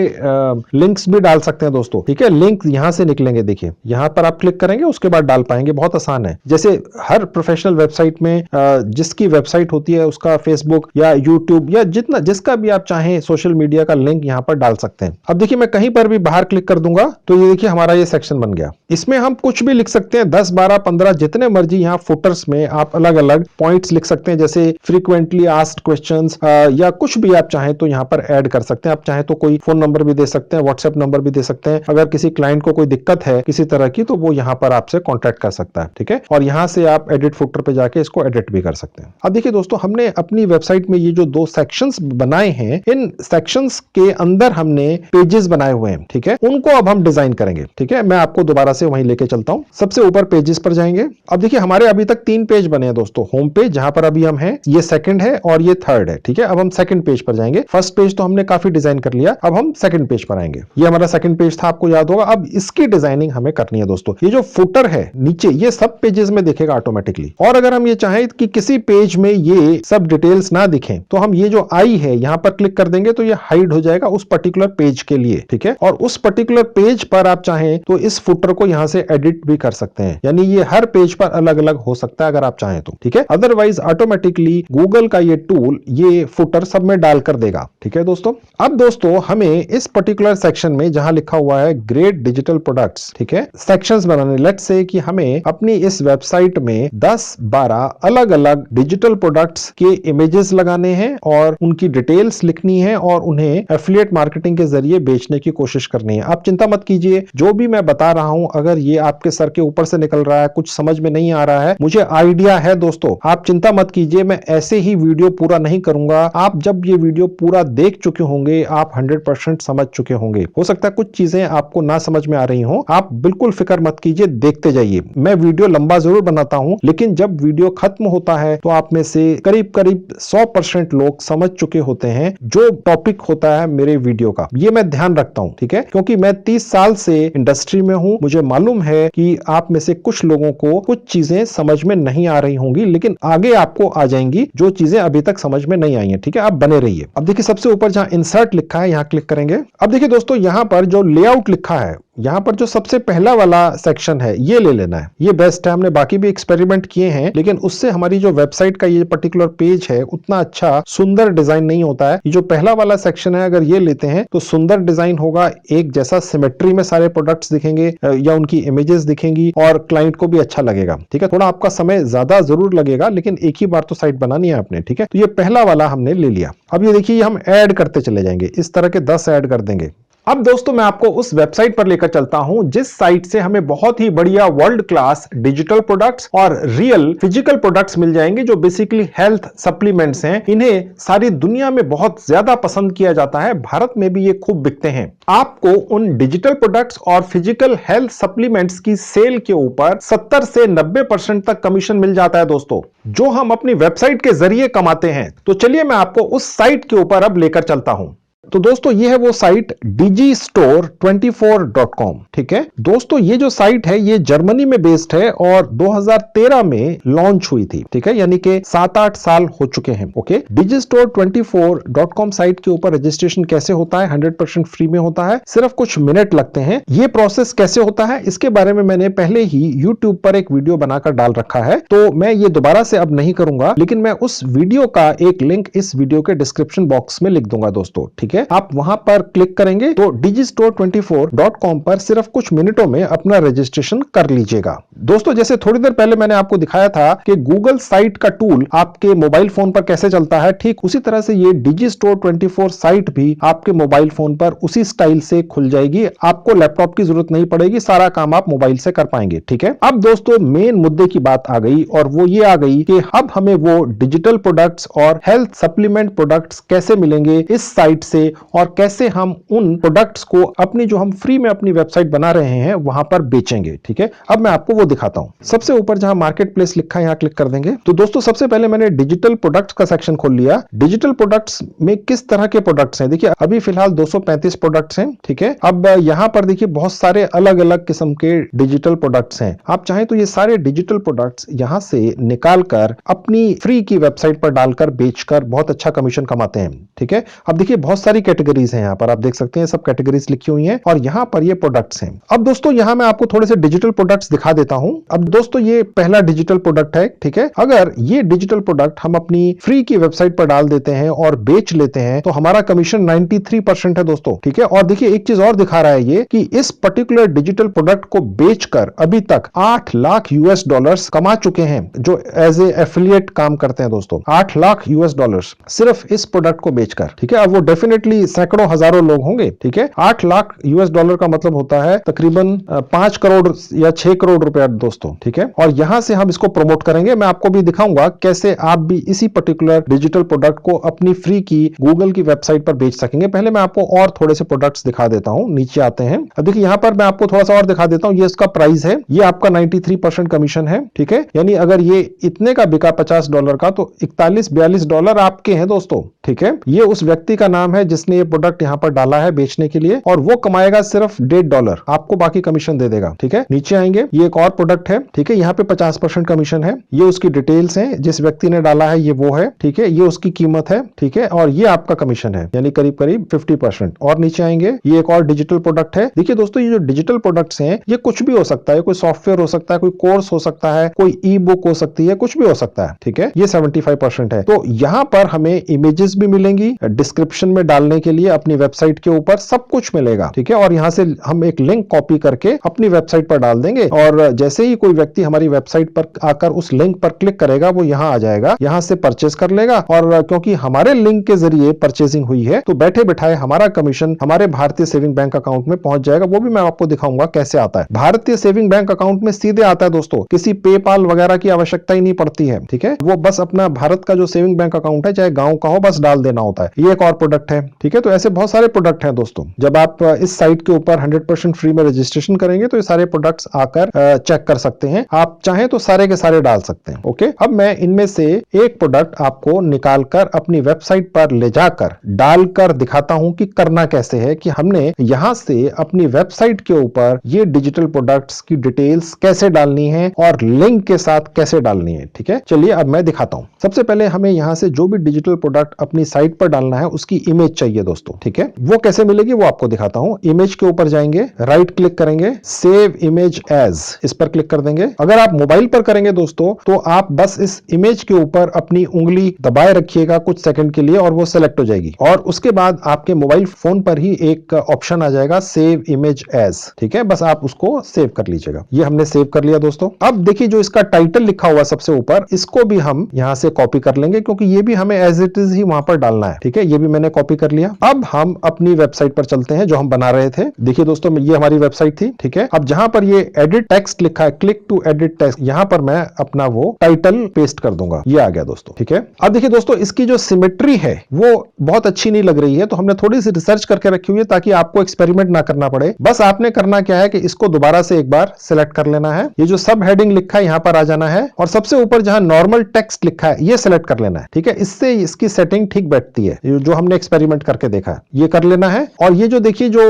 Speaker 1: लिंक्स भी डाल सकते हैं दोस्तों, ठीक है। लिंक यहां से निकलेंगे, देखिए यहां पर आप क्लिक करेंगे, उसके बाद डाल पाएंगे। बहुत आसान है। जैसे हर प्रोफेशनल वेबसाइट में जिसकी वेबसाइट होती है उसका फेसबुक या यूट्यूब या जितना जिसका भी आप चाहें सोशल मीडिया का लिंक यहां पर डाल सकते हैं। अब देखिए मैं कहीं पर भी बाहर क्लिक कर दूंगा तो ये देखिए हमारा ये सेक्शन बन गया। इसमें हम कुछ भी लिख सकते हैं, 10, 12, 15 जितने मर्जी। यहाँ फुटर्स में आप अलग अलग पॉइंट्स लिख सकते हैं, जैसे फ्रीक्वेंटली आस्क्ड क्वेश्चंस, या कुछ भी आप चाहें तो यहाँ पर ऐड कर सकते हैं। आप चाहें तो कोई फोन नंबर भी दे सकते हैं, व्हाट्सएप नंबर भी दे सकते हैं। अगर किसी क्लाइंट को कोई दिक्कत है किसी तरह की तो वो यहाँ पर आपसे कॉन्टैक्ट कर सकता है, ठीक है। और यहाँ से आप एडिट फुटर पे जाके इसको एडिट भी कर सकते हैं। अब देखिए दोस्तों, हमने अपनी वेबसाइट में ये जो 2 सेक्शंस बनाए हैं, इन सेक्शंस के अंदर हमने पेजेस बनाए हुए हैं, ठीक है। उनको अब हम डिजाइन करेंगे, ठीक है। मैं आपको दोबारा से वहीं लेके चलता हूं। सबसे ऊपर पेजेस पर जाएंगे। अब देखिए हमारे अभी तक 3 पेज बने हैं दोस्तों। होम पेज जहां पर अभी हम हैं, ये सेकंड है और ये थर्ड है, ठीक है। अब हम सेकंड पेज पर जाएंगे। फर्स्ट पेज तो हमने काफी डिजाइन कर लिया, अब हम सेकंड पेज पर आएंगे। ये हमारा सेकंड पेज था, आपको याद होगा। अब इसकी डिजाइनिंग हमें करनी है दोस्तों। ये जो फुटर है नीचे, ये सब पेजेस में दिखेगा ऑटोमेटिकली। और अगर हम ये चाहें कि किसी पेज में ये सब डिटेल्स ना दिखें, तो हम ये जो आई है यहां पर क्लिक कर देंगे तो ये हाइड हो जाएगा उस पर्टिकुलर पेज के लिए, ठीक है। और उस पर्टिकुलर पेज पर आप चाहें तो इस फुटर को यहां से एडिट भी कर सकते हैं, यानी ये हर पेज पर अलग अलग हो सकता है अगर आप चाहें तो, ठीक है। अदरवाइज ऑटोमेटिकली गूगल का ये टूल ये फुटर सब में डालकर देगा, ठीक है दोस्तों। अब दोस्तों हमें इस पर्टिकुलर सेक्शन में जहां लिखा हुआ है ग्रेट डिजिटल प्रोडक्ट्स, ठीक है, सेक्शंस बनाने। लेट्स से कि हमें अपनी इस वेबसाइट में 10-12 अलग अलग डिजिटल प्रोडक्ट्स के इमेजेस लगाने हैं और उनकी डिटेल्स लिखनी है और उन्हें एफिलिएट मार्केटिंग के जरिए बेचने की कोशिश करनी है। आप चिंता मत कीजिए, जो भी मैं बता रहा हूं अगर ये आपके सर के ऊपर से निकल रहा है, कुछ समझ में नहीं आ रहा है, मुझे आइडिया है दोस्तों, आप चिंता मत कीजिए। मैं ऐसे ही वीडियो पूरा नहीं करूंगा। आप जब ये वीडियो पूरा देख चुके होंगे, आप 100% समझ चुके होंगे। हो सकता है कुछ चीजें आपको ना समझ में आ रही हो, आप बिल्कुल फिक्र मत कीजिए, देखते जाइए। मैं वीडियो लंबा जरूर बनाता हूं, लेकिन जब वीडियो खत्म होता है तो आप में से करीब करीब 100% लोग समझ चुके होते हैं जो टॉपिक होता है मेरे वीडियो का। ये मैं ध्यान रखता हूं, ठीक है, क्योंकि मैं 30 साल से इंडस्ट्री में हूं। मुझे मालूम है कि आप में से कुछ लोगों को कुछ चीजें समझ में नहीं आ रही होंगी, लेकिन आगे आपको आ जाएंगी जो चीजें अभी तक समझ में नहीं आई हैं, ठीक है। आप बने रहिए। अब देखिए सबसे ऊपर जहां इंसर्ट लिखा है यहां क्लिक करेंगे। अब देखिए दोस्तों, यहां पर जो लेआउट लिखा है, यहां पर जो सबसे पहला वाला सेक्शन है ये ले लेना है, ये बेस्ट है। हमने बाकी भी एक्सपेरिमेंट किए हैं, लेकिन उससे हमारी जो वेबसाइट का ये पर्टिकुलर पेज है उतना अच्छा सुंदर डिजाइन नहीं होता है। ये जो पहला वाला सेक्शन है अगर ये लेते हैं तो सुंदर डिजाइन होगा, एक जैसा सिमेट्री में सारे प्रोडक्ट्स दिखेंगे या उनकी इमेजेस दिखेंगी और क्लाइंट को भी अच्छा लगेगा, ठीक है। थोड़ा आपका समय ज्यादा जरूर लगेगा, लेकिन एक ही बार तो साइट बनानी है आपने, ठीक है। तो ये पहला वाला हमने ले लिया। अब ये देखिए हम ऐड करते चले जाएंगे, इस तरह के 10 ऐड कर देंगे। अब दोस्तों मैं आपको उस वेबसाइट पर लेकर चलता हूं जिस साइट से हमें बहुत ही बढ़िया वर्ल्ड क्लास डिजिटल प्रोडक्ट्स और रियल फिजिकल प्रोडक्ट्स मिल जाएंगे, जो बेसिकली हेल्थ सप्लीमेंट्स हैं। इन्हें सारी दुनिया में बहुत ज्यादा पसंद किया जाता है, भारत में भी ये खूब बिकते हैं। आपको उन डिजिटल प्रोडक्ट्स और फिजिकल हेल्थ सप्लीमेंट्स की सेल के ऊपर 70 से 90% तक कमीशन मिल जाता है दोस्तों, जो हम अपनी वेबसाइट के जरिए कमाते हैं। तो चलिए मैं आपको उस साइट के ऊपर अब लेकर चलता हूं। तो दोस्तों ये है वो साइट digistore24.com। ठीक है दोस्तों, ये जो साइट है ये जर्मनी में बेस्ड है और 2013 में लॉन्च हुई थी। ठीक है, यानी कि 7-8 साल हो चुके हैं। ओके, digistore24.com साइट के ऊपर रजिस्ट्रेशन कैसे होता है? 100% फ्री में होता है, सिर्फ कुछ मिनट लगते हैं। ये प्रोसेस कैसे होता है इसके बारे में मैंने पहले ही YouTube पर एक वीडियो बनाकर डाल रखा है, तो मैं ये दोबारा से अब नहीं करूंगा, लेकिन मैं उस वीडियो का एक लिंक इस वीडियो के डिस्क्रिप्शन बॉक्स में लिख दूंगा दोस्तों। ठीक है, आप वहां पर क्लिक करेंगे तो digistore24.com पर सिर्फ कुछ मिनटों में अपना रजिस्ट्रेशन कर लीजिएगा। दोस्तों जैसे थोड़ी देर पहले मैंने आपको दिखाया था कि गूगल साइट का टूल आपके मोबाइल फोन पर कैसे चलता है, ठीक उसी तरह से ये digistore24 साइट भी आपके मोबाइल फोन पर उसी स्टाइल से खुल जाएगी। आपको लैपटॉप की जरूरत नहीं पड़ेगी, सारा काम आप मोबाइल से कर पाएंगे। ठीक है, अब दोस्तों मेन मुद्दे की बात आ गई और वो ये आ गई कि अब हमें वो डिजिटल प्रोडक्ट्स और हेल्थ सप्लीमेंट प्रोडक्ट्स कैसे मिलेंगे इस साइट से, और कैसे हम उन प्रोडक्ट्स को अपनी जो हम फ्री में अपनी वेबसाइट बना रहे हैं वहां पर बेचेंगे। ठीक है, अब मैं आपको वो दिखाता हूं। सबसे ऊपर जहां मार्केट प्लेस लिखा है यहां क्लिक कर देंगे। तो दोस्तों सबसे पहले मैंने डिजिटल प्रोडक्ट्स का सेक्शन खोल लिया। डिजिटल प्रोडक्ट्स में किस तरह के प्रोडक्ट्स हैं, देखिए अभी फिलहाल 235 प्रोडक्ट्स हैं। ठीक है, अब यहां पर देखिए बहुत सारे अलग अलग किस्म के डिजिटल प्रोडक्ट्स हैं। आप चाहें तो ये सारे डिजिटल प्रोडक्ट्स यहां से निकाल कर अपनी फ्री की वेबसाइट पर डालकर बेचकर बहुत अच्छा कमीशन कमाते हैं। ठीक है, अब देखिए बहुत सारी कैटेगरीज हैं, यहां पर आप देख सकते हैं सब कैटेगरीज लिखी हुई हैं और यहां पर ये प्रोडक्ट्स हैं। अब दोस्तों यहां मैं आपको थोड़े से डिजिटल प्रोडक्ट्स दिखा देता हूं। अब दोस्तों ये पहला डिजिटल प्रोडक्ट है। ठीक है, अगर ये डिजिटल प्रोडक्ट हम अपनी फ्री की वेबसाइट पर डाल देते हैं और बेच लेते हैं तो हमारा कमीशन 93% है दोस्तों। ठीक है, और देखिए एक चीज और दिखा रहा है ये कि इस पर्टिकुलर डिजिटल प्रोडक्ट को बेचकर अभी तक 8 लाख यूएस डॉलर्स कमा चुके हैं, जो एज ए एफिलिएट काम करते हैं दोस्तों। 8 लाख यूएस डॉलर्स सिर्फ इस प्रोडक्ट को बेचकर। ठीक है, अब वो डेफिनेटली सैकड़ों हजारों लोग होंगे। ठीक है, 8 लाख यूएस डॉलर का मतलब होता है तकरीबन 5 करोड़ या 6 करोड़ रुपया दोस्तों। ठीक है, और यहां से हम इसको प्रमोट करेंगे। मैं आपको भी दिखाऊंगा कैसे आप भी इसी पर्टिकुलर डिजिटल प्रोडक्ट को अपनी फ्री की गूगल की वेबसाइट पर बेच सकेंगे। पहले मैं आपको और थोड़े से प्रोडक्ट्स दिखा देता हूं, नीचे आते हैं। अब देखिए यहां पर मैं आपको थोड़ा सा और दिखा देता हूं। ये इसका प्राइस है, ये आपका 93% कमीशन है। ठीक है, यानी अगर ये इतने का बिका $50 का तो 41-42 डॉलर आपके हैं दोस्तों। ठीक है, ये उस व्यक्ति का नाम है जिसने ये प्रोडक्ट यहां पर डाला है बेचने के लिए, और वो कमाएगा सिर्फ $1.5, आपको बाकी कमीशन दे देगा। ठीक है, नीचे आएंगे, ये एक और प्रोडक्ट है। ठीक है, यहाँ पे 50% कमीशन है। ये उसकी डिटेल्स हैं, जिस व्यक्ति ने डाला है ये वो है। ठीक है, ये उसकी कीमत है। ठीक है, और ये आपका कमीशन है, यानी करीब करीब 50%। और नीचे आएंगे, ये एक और डिजिटल प्रोडक्ट है। देखिए दोस्तों ये जो डिजिटल प्रोडक्ट्स हैं ये कुछ भी हो सकता है, कोई सॉफ्टवेयर हो सकता है, कोई कोर्स हो सकता है, कोई ई बुक हो सकती है, कुछ भी हो सकता है। ठीक है, ये 75% है। तो यहां पर हमें इमेजेस भी मिलेंगी डिस्क्रिप्शन में डालने के लिए, अपनी वेबसाइट के ऊपर सब कुछ मिलेगा। ठीक है, और यहां से हम एक लिंक कॉपी करके अपनी वेबसाइट पर डाल देंगे, और जैसे ही कोई व्यक्ति हमारी वेबसाइट पर आकर उस लिंक पर क्लिक करेगा वो यहां आ जाएगा, यहां से परचेज कर लेगा। और क्योंकि हमारे लिंक के जरिए परचेजिंग हुई है तो बैठे बैठाए हमारा कमीशन हमारे भारतीय सेविंग बैंक अकाउंट में पहुंच जाएगा। वो भी मैं आपको दिखाऊंगा कैसे आता है। भारतीय सेविंग बैंक अकाउंट में सीधे आता है दोस्तों, किसी पेपाल वगैरह की आवश्यकता ही नहीं पड़ती है। ठीक है, वो बस अपना भारत का जो सेविंग बैंक अकाउंट है, चाहे गांव का हो, बस डाल देना होता है। ये एक और प्रोडक्ट है। ठीक है, तो ऐसे बहुत सारे प्रोडक्ट हैं दोस्तों। जब आप इस साइट के ऊपर 100% फ्री में रजिस्ट्रेशन करेंगे तो ये सारे प्रोडक्ट्स आकर चेक कर सकते हैं। आप चाहें तो सारे के सारे डाल सकते हैं। ओके, अब मैं इनमें से एक प्रोडक्ट आपको निकालकर अपनी वेबसाइट पर ले जाकर डालकर दिखाता हूं कि करना कैसे है, कि हमने यहां से अपनी वेबसाइट के ऊपर ये डिजिटल प्रोडक्ट्स की डिटेल्स कैसे डालनी है और लिंक के साथ कैसे डालनी है। ठीक है, चलिए अब मैं दिखाता हूं। सबसे पहले हमें यहां से जो भी डिजिटल प्रोडक्ट अपनी साइट पर डालना है उसकी इमेज चाहिए दोस्तों। ठीक है, वो कैसे मिलेगी वो आपको दिखाता हूं। इमेज के ऊपर जाएंगे, राइट क्लिक करेंगे, सेव इमेज एज, इस पर क्लिक कर देंगे। अगर आप मोबाइल पर करेंगे दोस्तों तो आप बस इस इमेज के ऊपर अपनी उंगली दबाए रखिएगा कुछ सेकंड के लिए और वो सेलेक्ट हो जाएगी, और उसके बाद आपके मोबाइल फोन पर ही एक ऑप्शन आ जाएगा सेव इमेज एज। ठीक है, बस आप उसको सेव कर लीजिएगा। ये हमने सेव कर लिया दोस्तों। अब देखिए जो इसका टाइटल लिखा हुआ सबसे ऊपर, इसको भी हम यहां से कॉपी कर लेंगे क्योंकि ये भी हमें एज इट इज ही वहां वहां पर डालना है। ठीक है, ये भी मैंने कॉपी कर लिया। अब हम अपनी वेबसाइट पर चलते हैं जो हम बना रहे थे। देखिए दोस्तों, ये हमारी वेबसाइट थी। ठीक है, अब जहां पर ये एडिट टेक्स्ट लिखा है, क्लिक टू एडिट टेक्स्ट, यहां पर मैं अपना वो टाइटल पेस्ट कर दूंगा। ये आ गया दोस्तों। ठीक है, अब देखिए दोस्तों, इसकी जो सिमेट्री है वो बहुत अच्छी नहीं लग रही है, तो हमने थोड़ी सी रिसर्च करके रखी हुई है ताकि आपको एक्सपेरिमेंट ना करना पड़े। बस आपने करना क्या है कि इसको दोबारा से एक बार सिलेक्ट कर लेना है। ये जो सब हेडिंग लिखा है यहां पर आ जाना है और सबसे ऊपर जहां नॉर्मल टेक्स्ट लिखा है ये सिलेक्ट कर लेना है। ठीक है, इससे इसकी सेटिंग ठीक बैठती है, जो हमने एक्सपेरिमेंट करके देखा है। ये कर लेना है और ये जो देखिए जो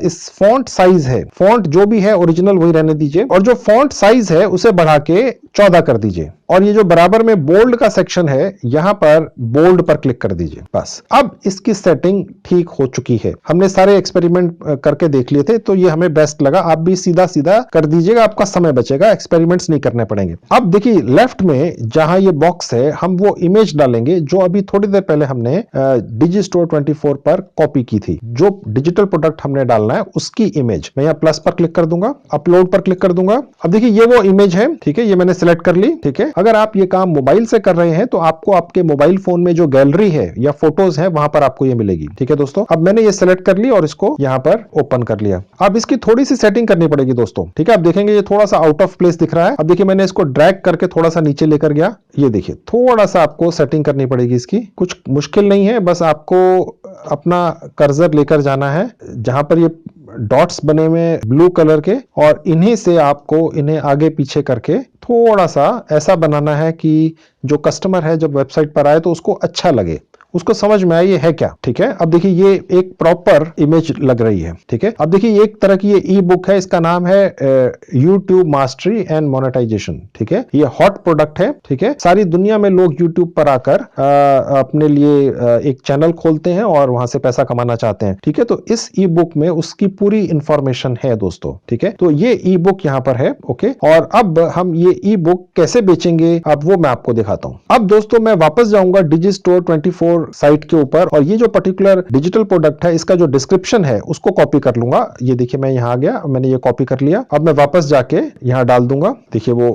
Speaker 1: इस फॉन्ट साइज है, फॉन्ट जो भी है ओरिजिनल वही रहने दीजिए और जो फॉन्ट साइज है उसे बढ़ा के 14 कर दीजिए और ये जो बराबर में बोल्ड का सेक्शन है यहां पर बोल्ड पर क्लिक कर दीजिए। बस अब इसकी सेटिंग ठीक हो चुकी है। हमने सारे एक्सपेरिमेंट करके देख लिए थे तो ये हमें बेस्ट लगा। आप भी सीधा सीधा कर दीजिएगा, आपका समय बचेगा, एक्सपेरिमेंट्स नहीं करने पड़ेंगे। अब देखिए लेफ्ट में जहां ये बॉक्स है हम वो इमेज डालेंगे जो अभी थोड़ी देर पहले हमने डिजिस्टोर 24 पर कॉपी की थी। जो डिजिटल प्रोडक्ट हमने डालना है उसकी इमेज मैं यहाँ प्लस पर क्लिक कर दूंगा, अपलोड पर क्लिक कर दूंगा। अब देखिए ये वो इमेज है। ठीक है, ये मैंने सिलेक्ट कर ली। ठीक है, अगर आप ये काम मोबाइल से कर रहे हैं तो आपको आपके मोबाइल फोन में जो गैलरी है या फोटोज है वहां पर आपको ये मिलेगी। ठीक है दोस्तों, अब मैंने ये सिलेक्ट कर ली और इसको यहां पर ओपन कर लिया। अब इसकी थोड़ी सी सेटिंग करनी पड़ेगी दोस्तों। ठीक है, आप देखेंगे ये थोड़ा सा आउट ऑफ प्लेस दिख रहा है। अब देखिए मैंने इसको ड्रैग करके थोड़ा सा नीचे लेकर गया। ये देखिए थोड़ा सा आपको सेटिंग करनी पड़ेगी इसकी, कुछ मुश्किल नहीं है, बस आपको अपना कर्सर लेकर जाना है जहां पर ये डॉट्स बने हुए ब्लू कलर के और इन्हीं से आपको इन्हें आगे पीछे करके थोड़ा सा ऐसा बनाना है कि जो कस्टमर है जब वेबसाइट पर आए तो उसको अच्छा लगे, उसको समझ में आए ये है क्या। ठीक है, अब देखिए ये एक प्रॉपर इमेज लग रही है। ठीक है, अब देखिए एक तरह की ये ई बुक है, इसका नाम है यूट्यूब मास्टरी एंड मोनेटाइजेशन। ठीक है, ये हॉट प्रोडक्ट है। ठीक है, सारी दुनिया में लोग यूट्यूब पर आकर अपने लिए एक चैनल खोलते हैं और वहां से पैसा कमाना चाहते हैं। ठीक है, तो इस ई बुक में उसकी पूरी इंफॉर्मेशन है दोस्तों। ठीक है, तो ये ई बुक यहां पर है। ओके, और अब हम ये ई बुक कैसे बेचेंगे अब वो मैं आपको दिखाता हूं। अब दोस्तों मैं वापस जाऊंगा डिजिस्टोर 24 साइट के ऊपर और ये जो पर्टिकुलर डिजिटल प्रोडक्ट है इसका जो डिस्क्रिप्शन है उसको कॉपी कर लूंगा। ये देखिए मैं यहां आ गया, मैंने ये कॉपी कर लिया। अब मैं वापस जाके यहां डाल दूंगा। देखिए वो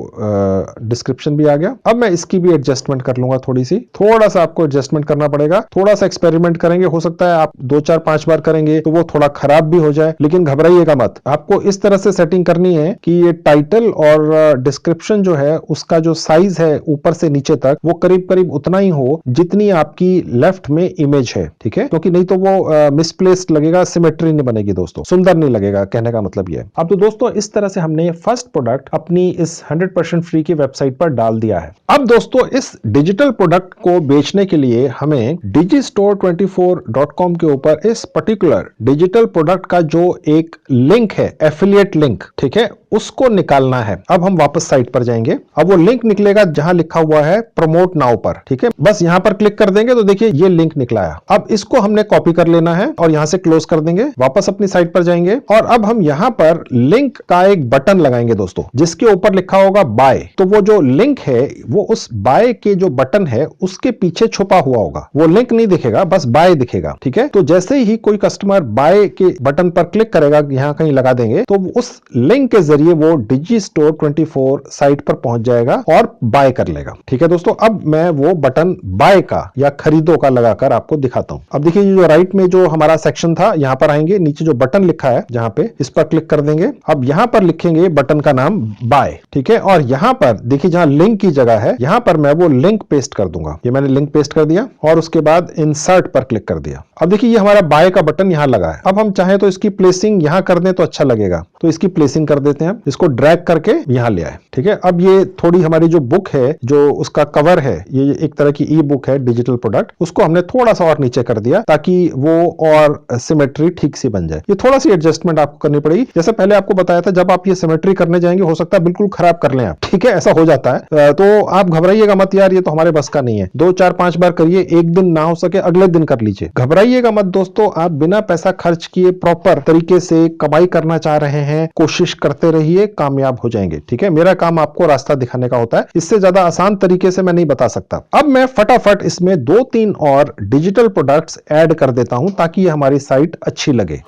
Speaker 1: डिस्क्रिप्शन भी आ गया। अब मैं इसकी भी एडजस्टमेंट कर लूंगा, थोड़ी सी, थोड़ा सा आपको एडजस्टमेंट करना पड़ेगा। थोड़ा सा एक्सपेरिमेंट करेंगे, हो सकता है आप 2 4 5 बार करेंगे तो वो थोड़ा खराब भी हो जाए, लेकिन घबराइएगा मत। आपको इस तरह से सेटिंग करनी है कि ये टाइटल और डिस्क्रिप्शन जो है उसका जो साइज है ऊपर से नीचे तक वो करीब करीब उतना ही हो जितनी आपकी लेफ्ट में इमेज है। ठीक है, क्योंकि नहीं तो वो मिसप्लेस्ड लगेगा, सिमेट्री नहीं बनेगी दोस्तों, सुंदर नहीं लगेगा, कहने का मतलब ये है। अब तो दोस्तों इस तरह से हमने फर्स्ट प्रोडक्ट अपनी इस 100% फ्री की वेबसाइट पर डाल दिया है। अब दोस्तों इस डिजिटल प्रोडक्ट को बेचने के लिए हमें digistore24.com के ऊपर इस पर्टिकुलर डिजिटल प्रोडक्ट का जो एक लिंक है, एफिलिएट लिंक, ठीक है, उसको निकालना है। अब हम वापस साइट पर जाएंगे। अब वो लिंक निकलेगा जहां लिखा हुआ है प्रमोट नाउ पर। ठीक है, बस यहां पर क्लिक कर देंगे तो देखिए ये लिंक निकला है। अब इसको हमने कॉपी कर लेना है और यहां से क्लोज कर देंगे। वापस अपनी साइट पर जाएंगे और अब हम यहां पर लिंक का एक बटन लगाएंगे दोस्तों, जिसके ऊपर लिखा होगा बाय। तो वो जो लिंक है वो उस बाय के जो बटन है उसके पीछे छुपा हुआ होगा। वो लिंक नहीं दिखेगा, बस बाय दिखेगा। ठीक है, तो जैसे ही कोई कस्टमर बाय के बटन पर क्लिक करेगा, यहां कहीं लगा देंगे, तो उस लिंक के जरिए वो डिजिस्टोर 24 साइट पर पहुंच जाएगा और बाय कर लेगा। ठीक है दोस्तों, अब मैं वो बटन बाय का या खरीदो का लगाकर आपको दिखाता हूं। अब देखिए जो राइट में जो हमारा सेक्शन था यहां पर आएंगे, नीचे जो बटन लिखा है जहां पे, इस पर क्लिक कर देंगे। अब यहां पर लिखेंगे बटन का नाम बाय। ठीक है, और यहां पर देखिए जहां लिंक की जगह है यहां पर मैं वो लिंक पेस्ट कर दूंगा। ये मैंने लिंक पेस्ट कर दिया और उसके बाद इंसर्ट पर क्लिक कर दिया। अब देखिए ये हमारा बाय का बटन यहां लगा है। अब हम चाहें तो इसकी प्लेसिंग यहां कर दें तो अच्छा लगेगा, तो इसकी प्लेसिंग कर देते हैं। इसको ड्रैग करके यहां ले आए। ठीक है, अब ये थोड़ी हमारी जो बुक है, जो उसका कवर है, ये एक तरह की ई बुक है डिजिटल प्रोडक्ट, उसको हमने थोड़ा सा और नीचे कर दिया ताकि वो और सिमेट्री ठीक से बन जाए। ये थोड़ा सी एडजस्टमेंट आपको करनी पड़ेगी। जैसे पहले आपको बताया था, जब आप ये सिमेट्री करने जाएंगे हो सकता है बिल्कुल खराब कर लें आप। ठीक है, ऐसा हो जाता है, तो आप घबराइएगा मत यार, ये तो हमारे बस का नहीं है। 2 4 5 बार करिए, एक दिन ना हो सके अगले दिन कर लीजिए। घबराइएगा मत दोस्तों, आप बिना पैसा खर्च किए प्रॉपर तरीके से कमाई करना चाह रहे हैं, कोशिश करते रहिए, कामयाब हो जाएंगे। ठीक है, मेरा काम आपको रास्ता दिखाने का होता है, इससे ज्यादा आसान तरीके से मैं नहीं बता सकता। अब मैं फटाफट इसमें 2-3 और डिजिटल प्रोडक्ट्स ऐड कर देता हूं ताकि ये हमारी साइट अच्छी लगे।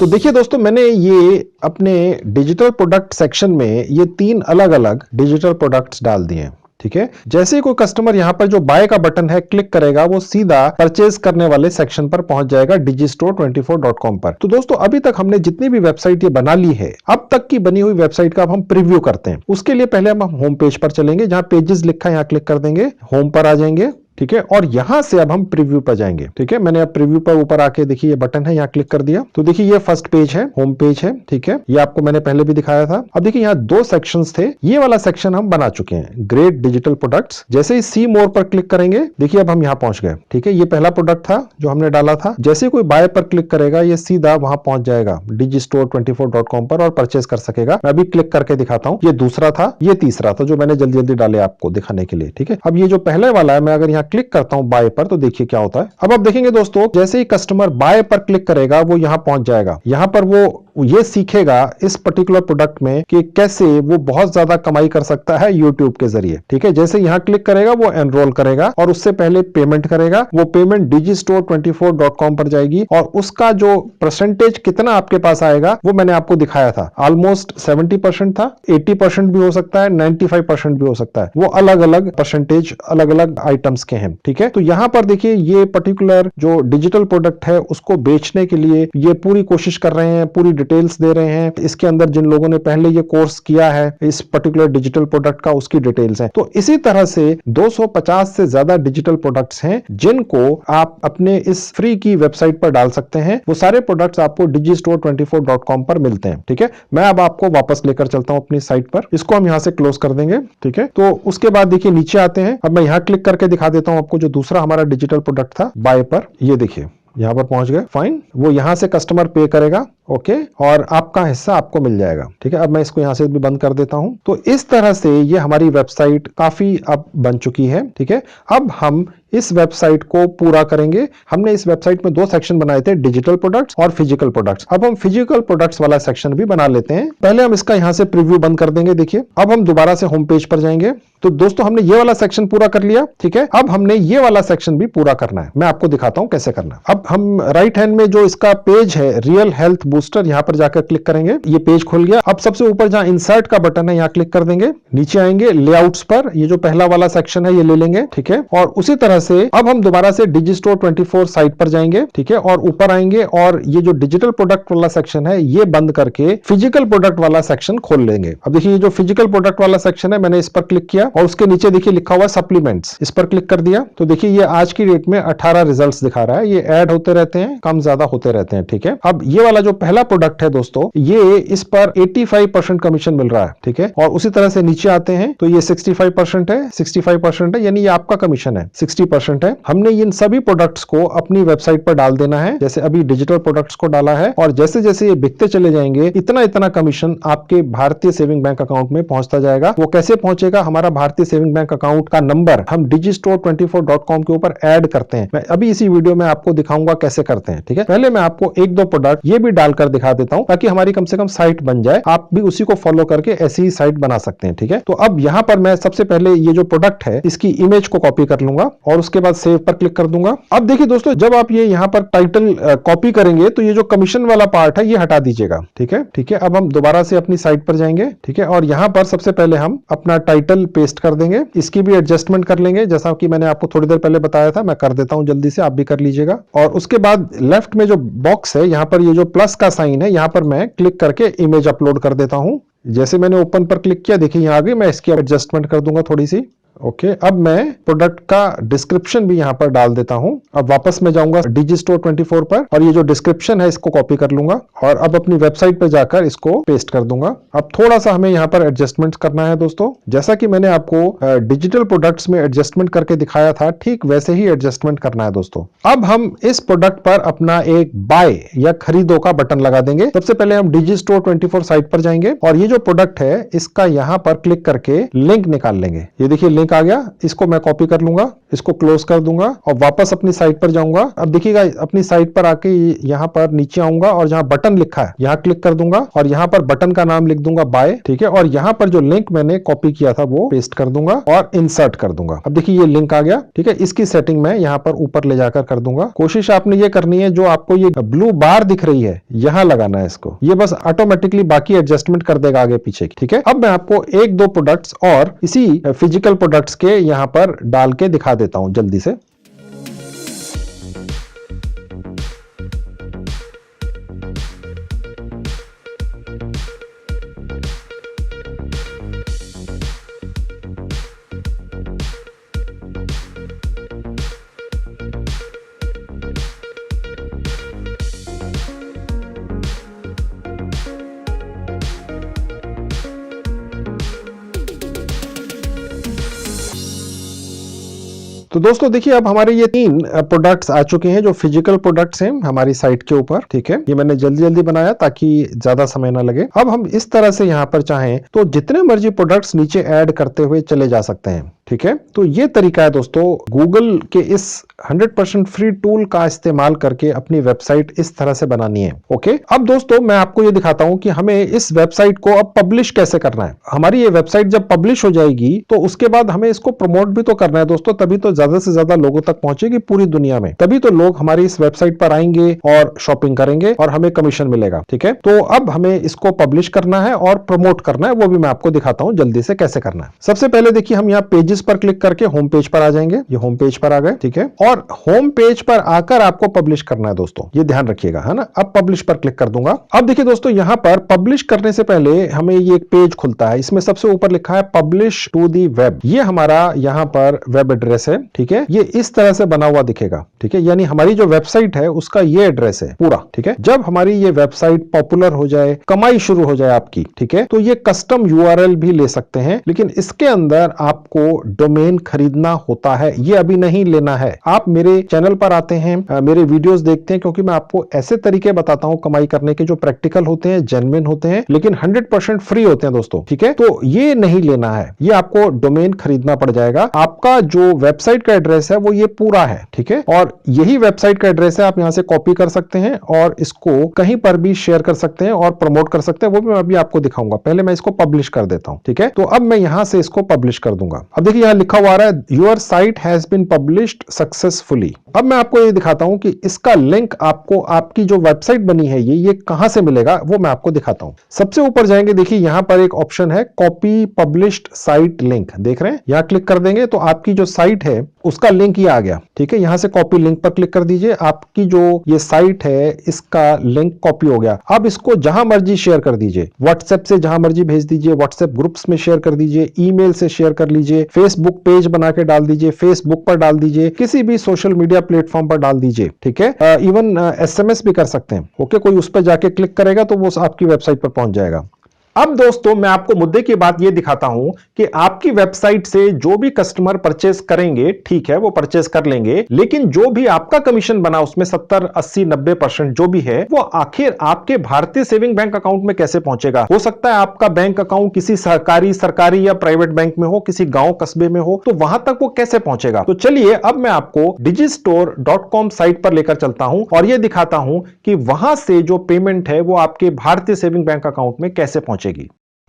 Speaker 1: तो देखिए दोस्तों, मैंने ये अपने डिजिटल प्रोडक्ट सेक्शन में ये 3 अलग अलग डिजिटल प्रोडक्ट्स डाल दिए हैं। ठीक है, जैसे ही कोई कस्टमर यहां पर जो बाय का बटन है क्लिक करेगा, वो सीधा परचेज करने वाले सेक्शन पर पहुंच जाएगा digistore24.com पर। तो दोस्तों, अभी तक हमने जितनी भी वेबसाइट ये बना ली है, अब तक की बनी हुई वेबसाइट का अब हम प्रीव्यू करते हैं। उसके लिए पहले हम होम पेज पर चलेंगे, जहां पेजेस लिखा है यहां क्लिक कर देंगे, होम पर आ जाएंगे। ठीक है, और यहां से अब हम प्रीव्यू पर जाएंगे। ठीक है, मैंने अब प्रीव्यू पर ऊपर आके देखिए ये बटन है, यहाँ क्लिक कर दिया तो देखिए ये फर्स्ट पेज है, होम पेज है। ठीक है, ये आपको मैंने पहले भी दिखाया था। अब देखिए यहाँ 2 सेक्शंस थे, ये वाला सेक्शन हम बना चुके हैं, ग्रेट डिजिटल प्रोडक्ट्स। जैसे ही सी मोर पर क्लिक करेंगे, देखिए अब हम यहाँ पहुंच गए। ठीक है, ये पहला प्रोडक्ट था जो हमने डाला था। जैसे ही कोई बाय पर क्लिक करेगा, ये सीधा वहां पहुंच जाएगा digistore24.com पर और परचेज कर सकेगा। मैं अभी क्लिक करके दिखाता हूं। ये दूसरा था, ये तीसरा था जो मैंने जल्दी जल्दी डाले आपको दिखाने के लिए। ठीक है, अब ये जो पहले वाला है, मैं अगर यहाँ क्लिक करता हूं बाय पर, तो देखिए क्या होता है। अब आप देखेंगे दोस्तों, जैसे ही कस्टमर बाय पर क्लिक करेगा, वो यहां पहुंच जाएगा। यहां पर वो ये सीखेगा इस पर्टिकुलर प्रोडक्ट में कि कैसे वो बहुत ज्यादा कमाई कर सकता है यूट्यूब के जरिए। ठीक है, जैसे यहां क्लिक करेगा, वो एनरोल करेगा और उससे पहले पेमेंट करेगा। वो पेमेंट digistore24.com पर जाएगी और उसका जो परसेंटेज कितना आपके पास आएगा, वो मैंने आपको दिखाया था। ऑलमोस्ट 70% था, 80% भी हो सकता है, 95% भी हो सकता है। वो अलग अलग परसेंटेज अलग अलग आइटम्स के हैं। ठीक है, तो यहां पर देखिए ये पर्टिकुलर जो डिजिटल प्रोडक्ट है, उसको बेचने के लिए ये पूरी कोशिश कर रहे हैं, पूरी डिटेल्स दे रहे हैं। इसके अंदर जिन लोगों ने पहले ये कोर्स किया है इस पर्टिकुलर डिजिटल प्रोडक्ट का, उसकी डिटेल्स हैं। तो इसी तरह से 250 से ज्यादा डिजिटल प्रोडक्ट्स हैं जिनको आप अपने इस फ्री की वेबसाइट पर डाल सकते हैं। वो सारे प्रोडक्ट्स आपको digistore24.com पर मिलते हैं। ठीक है, मैं अब आपको वापस लेकर चलता हूं अपनी साइट पर। इसको हम यहां से क्लोज कर देंगे। ठीक है, तो उसके बाद देखिए नीचे आते हैं। अब मैं यहां क्लिक करके दिखा देता हूं आपको जो दूसरा हमारा डिजिटल प्रोडक्ट था बाय पर। ये देखिए यहां पर पहुंच गए, फाइन। वो यहां से कस्टमर पे करेगा, ओके, और आपका हिस्सा आपको मिल जाएगा। ठीक है, अब मैं इसको यहां से भी बंद कर देता हूं। तो इस तरह से ये हमारी वेबसाइट काफी अब बन चुकी है। ठीक है, अब हम इस वेबसाइट को पूरा करेंगे। हमने इस वेबसाइट में 2 सेक्शन बनाए थे, डिजिटल प्रोडक्ट्स और फिजिकल प्रोडक्ट्स। अब हम फिजिकल प्रोडक्ट्स वाला सेक्शन भी बना लेते हैं। पहले हम इसका यहां से प्रीव्यू बंद कर देंगे। देखिए अब हम दोबारा से होम पेज पर जाएंगे। तो दोस्तों, हमने ये वाला सेक्शन पूरा कर लिया। ठीक है, अब हमने ये वाला सेक्शन भी पूरा करना है। मैं आपको दिखाता हूं कैसे करना है। अब हम राइट हैंड में जो इसका पेज है, रियल हेल्थ बूस्टर, यहां पर जाकर क्लिक करेंगे। ये पेज खुल गया। अब सबसे ऊपर जहां इंसर्ट का बटन है, यहां क्लिक कर देंगे। नीचे आएंगे लेआउट्स पर, ये जो पहला वाला सेक्शन है ये ले लेंगे। ठीक है, और उसी तरह से अब हम दोबारा से digistore24 साइट पर जाएंगे। ठीक है, और ऊपर आएंगे और ये जो डिजिटल प्रोडक्ट वाला सेक्शन है ये बंद करके फिजिकल प्रोडक्ट वाला सेक्शन खोल लेंगे। अब देखिए ये जो फिजिकल प्रोडक्ट वाला सेक्शन है, मैंने इस पर क्लिक किया और उसके नीचे देखिए लिखा हुआ सप्लीमेंट्स, इस पर क्लिक कर दिया। तो देखिए ये आज की डेट में 18 रिजल्ट्स दिखा रहा है। ये ऐड होते रहते हैं, कम ज्यादा होते रहते हैं। ठीक है, अब ये वाला जो पहला प्रोडक्ट है दोस्तों, ये इस पर 85% कमीशन मिल रहा है। ठीक है, और उसी तरह से नीचे आते हैं तो ये 65% है, 65% है, यानी ये आपका कमीशन है, 60% है। हमने इन सभी प्रोडक्ट्स को अपनी वेबसाइट पर डाल देना है। जैसे अभी डिजिटल प्रोडक्ट्स को डाला है और जैसे जैसे ये बिकते चले जाएंगे, इतना इतना कमीशन आपके भारतीय सेविंग बैंक अकाउंट में पहुंचता जाएगा। वो कैसे पहुंचेगा? हमारा भारतीय सेविंग बैंक अकाउंट का नंबर हम digistore24.com के ऊपर ऐड करते हैं। मैं अभी इसी वीडियो में आपको दिखाऊंगा कैसे करते हैं। ठीक है, पहले मैं आपको 1-2 प्रोडक्ट ये भी डालकर दिखा देता हूं ताकि हमारी कम से कम साइट बन जाए। आप भी उसी को फॉलो करके ऐसी ही साइट बना सकते हैं। ठीक है, तो अब यहां पर मैं सबसे पहले ये जो प्रोडक्ट है इसकी इमेज को कॉपी कर लूंगा और उसके बाद सेव पर क्लिक कर दूंगा। अब देखिए दोस्तों, जब आप ये यहां पर टाइटल कॉपी करेंगे तो ये जो कमीशन वाला पार्ट है ये हटा दीजिएगा। ठीक है, ठीक है, अब हम दोबारा से अपनी साइट पर जाएंगे। ठीक है, और यहां पर सबसे पहले हम अपना टाइटल पेस्ट कर देंगे। इसकी भी एडजस्टमेंट कर लेंगे, जैसा कि मैंने आपको थोड़ी देर पहले बताया था। मैं कर देता हूं जल्दी से, आप भी कर लीजिएगा। और उसके बाद लेफ्ट में जो बॉक्स है, यहां पर ये जो प्लस का साइन है, यहां पर मैं क्लिक करके इमेज अपलोड कर देता हूं। जैसे मैंने ओपन पर क्लिक किया, देखिए यहां आ गई। मैं इसकी एडजस्टमेंट कर दूंगा थोड़ी सी। ओके, अब मैं प्रोडक्ट का डिस्क्रिप्शन भी यहां पर डाल देता हूं। अब वापस मैं जाऊंगा digistore24 पर और ये जो डिस्क्रिप्शन है इसको कॉपी कर लूंगा और अब अपनी वेबसाइट पे जाकर इसको पेस्ट कर दूंगा। अब थोड़ा सा हमें यहां पर एडजस्टमेंट करना है दोस्तों। जैसा कि मैंने आपको डिजिटल प्रोडक्ट्स में एडजस्टमेंट करके दिखाया था, ठीक वैसे ही एडजस्टमेंट करना है दोस्तों। अब हम इस प्रोडक्ट पर अपना एक बाय या खरीदो का बटन लगा देंगे। सबसे पहले हम digistore24 साइट पर जाएंगे और ये जो प्रोडक्ट है इसका यहां पर क्लिक करके लिंक निकाल लेंगे। ये देखिए लिंक लिंक आ गया, इसको मैं कॉपी कर लूंगा, इसको क्लोज कर दूंगा और वापस अपनी साइट पर जाऊंगा। अब देखिएगा अपनी साइट पर आके यहाँ पर नीचे आऊंगा और जहां बटन लिखा है यहाँ क्लिक कर दूंगा और यहाँ पर बटन का नाम लिख दूंगा बाय, ठीक है। और यहाँ पर जो लिंक मैंने कॉपी किया था वो पेस्ट कर दूंगा और इंसर्ट कर दूंगा। अब देखिए ये लिंक आ गया, ठीक है। इसकी सेटिंग मैं यहाँ पर ऊपर ले जाकर कर दूंगा। कोशिश आपने ये करनी है, जो आपको ये ब्लू बार दिख रही है यहाँ लगाना है इसको, ये बस ऑटोमेटिकली बाकी एडजस्टमेंट कर देगा आगे पीछे की, ठीक है। अब मैं आपको एक दो प्रोडक्ट्स और इसी फिजिकल प्रोडक्ट्स के यहाँ पर डाल के दिखा देता हूं जल्दी से। तो दोस्तों देखिए अब हमारे ये 3 प्रोडक्ट्स आ चुके हैं जो फिजिकल प्रोडक्ट्स हैं हमारी साइट के ऊपर, ठीक है। ये मैंने जल्दी जल्दी बनाया ताकि ज्यादा समय ना लगे। अब हम इस तरह से यहाँ पर चाहें तो जितने मर्जी प्रोडक्ट्स नीचे ऐड करते हुए चले जा सकते हैं, ठीक है। तो ये तरीका है दोस्तों गूगल के इस 100% फ्री टूल का इस्तेमाल करके अपनी वेबसाइट इस तरह से बनानी है, ओके। अब दोस्तों मैं आपको ये दिखाता हूं कि हमें इस वेबसाइट को अब पब्लिश कैसे करना है। हमारी ये वेबसाइट जब पब्लिश हो जाएगी तो उसके बाद हमें इसको प्रमोट भी तो करना है दोस्तों, तभी तो ज्यादा से ज्यादा लोगों तक पहुंचेगी पूरी दुनिया में, तभी तो लोग हमारी इस वेबसाइट पर आएंगे और शॉपिंग करेंगे और हमें कमीशन मिलेगा, ठीक है। तो अब हमें इसको पब्लिश करना है और प्रमोट करना है, वो भी मैं आपको दिखाता हूं जल्दी से कैसे करना है। सबसे पहले देखिए हम यहाँ पेजेस पर क्लिक करके होम पेज पर आ जाएंगे। ये होम पेज पर आ गए, ठीक है। और होम पेज पर आकर आपको पब्लिश करना है दोस्तों, ये ध्यान रखिएगा, है ना। अब पब्लिश पर क्लिक कर दूंगा। अब देखिए दोस्तों यहाँ पर पब्लिश करने से पहले हमें ये एक पेज खुलता है, इसमें सबसे ऊपर लिखा है पब्लिश टू दी वेब। ये हमारा यहाँ पर वेब एड्रेस है, ठीक है। ये इस तरह से बना हुआ दिखेगा, ठीक है। यानी हमारी जो वेबसाइट है उसका ये एड्रेस है पूरा, ठीक है। जब हमारी ये वेबसाइट पॉपुलर हो जाए, कमाई शुरू हो जाए आपकी, ठीक है, तो ये कस्टम यूआरएल भी ले सकते हैं, लेकिन इसके अंदर आपको डोमेन खरीदना होता है। ये अभी नहीं लेना है। आप मेरे चैनल पर आते हैं, मेरे वीडियोस देखते हैं, क्योंकि मैं आपको ऐसे तरीके बताता हूं कमाई करने के जो प्रैक्टिकल होते हैं, जेन्युइन होते हैं, लेकिन 100% फ्री होते हैं दोस्तों, ठीक है। तो ये नहीं लेना है, ये आपको डोमेन खरीदना पड़ जाएगा। आपका जो वेबसाइट का एड्रेस है वो ये पूरा है, ठीक है। और यही वेबसाइट का एड्रेस है, आप यहां से कॉपी कर सकते हैं और इसको कहीं पर भी शेयर कर सकते हैं और प्रमोट कर सकते हैं, वो भी मैं अभी आपको दिखाऊंगा। पहले मैं इसको पब्लिश कर देता हूं, ठीक है। तो अब मैं यहां से इसको पब्लिश कर दूंगा। अब देखिए यहां लिखा हुआ है your site has been published successfully. अब मैं आपको ये दिखाता हूं कि इसका लिंक आपको आपकी जो वेबसाइट बनी है ये कहां से मिलेगा, वो मैं आपको दिखाता हूं। सबसे ऊपर जाएंगे, देखिए यहां पर एक ऑप्शन है कॉपी पब्लिश्ड साइट लिंक, देख रहे हैं। यहां क्लिक कर देंगे तो आपकी जो साइट है उसका लिंक ये आ गया, ठीक है। यहां से कॉपी लिंक पर क्लिक कर दीजिए, आपकी जो ये साइट है इसका लिंक कॉपी हो गया। अब इसको जहां मर्जी शेयर कर दीजिए, व्हाट्सएप से जहां मर्जी भेज दीजिए, व्हाट्सएप ग्रुप्स में शेयर कर दीजिए, ईमेल से शेयर कर लीजिए, फेसबुक पेज बना के डाल दीजिए, फेसबुक पर डाल दीजिए, किसी भी सोशल मीडिया प्लेटफॉर्म पर डाल दीजिए, ठीक है। इवन एसएमएस भी कर सकते हैं, ओके। कोई उस पर जाके क्लिक करेगा तो वो आपकी वेबसाइट पर पहुंच जाएगा। अब दोस्तों मैं आपको मुद्दे की बात यह दिखाता हूं कि आपकी वेबसाइट से जो भी कस्टमर परचेस करेंगे, ठीक है, वो परचेस कर लेंगे, लेकिन जो भी आपका कमीशन बना उसमें 70, 80, 90% जो भी है वो आखिर आपके भारतीय सेविंग बैंक अकाउंट में कैसे पहुंचेगा। हो सकता है आपका बैंक अकाउंट किसी सरकारी या प्राइवेट बैंक में हो, किसी गांव कस्बे में हो, तो वहां तक वो कैसे पहुंचेगा। तो चलिए अब मैं आपको digistore.com साइट पर लेकर चलता हूं और यह दिखाता हूं कि वहां से जो पेमेंट है वो आपके भारतीय सेविंग बैंक अकाउंट में कैसे पहुंचेगी।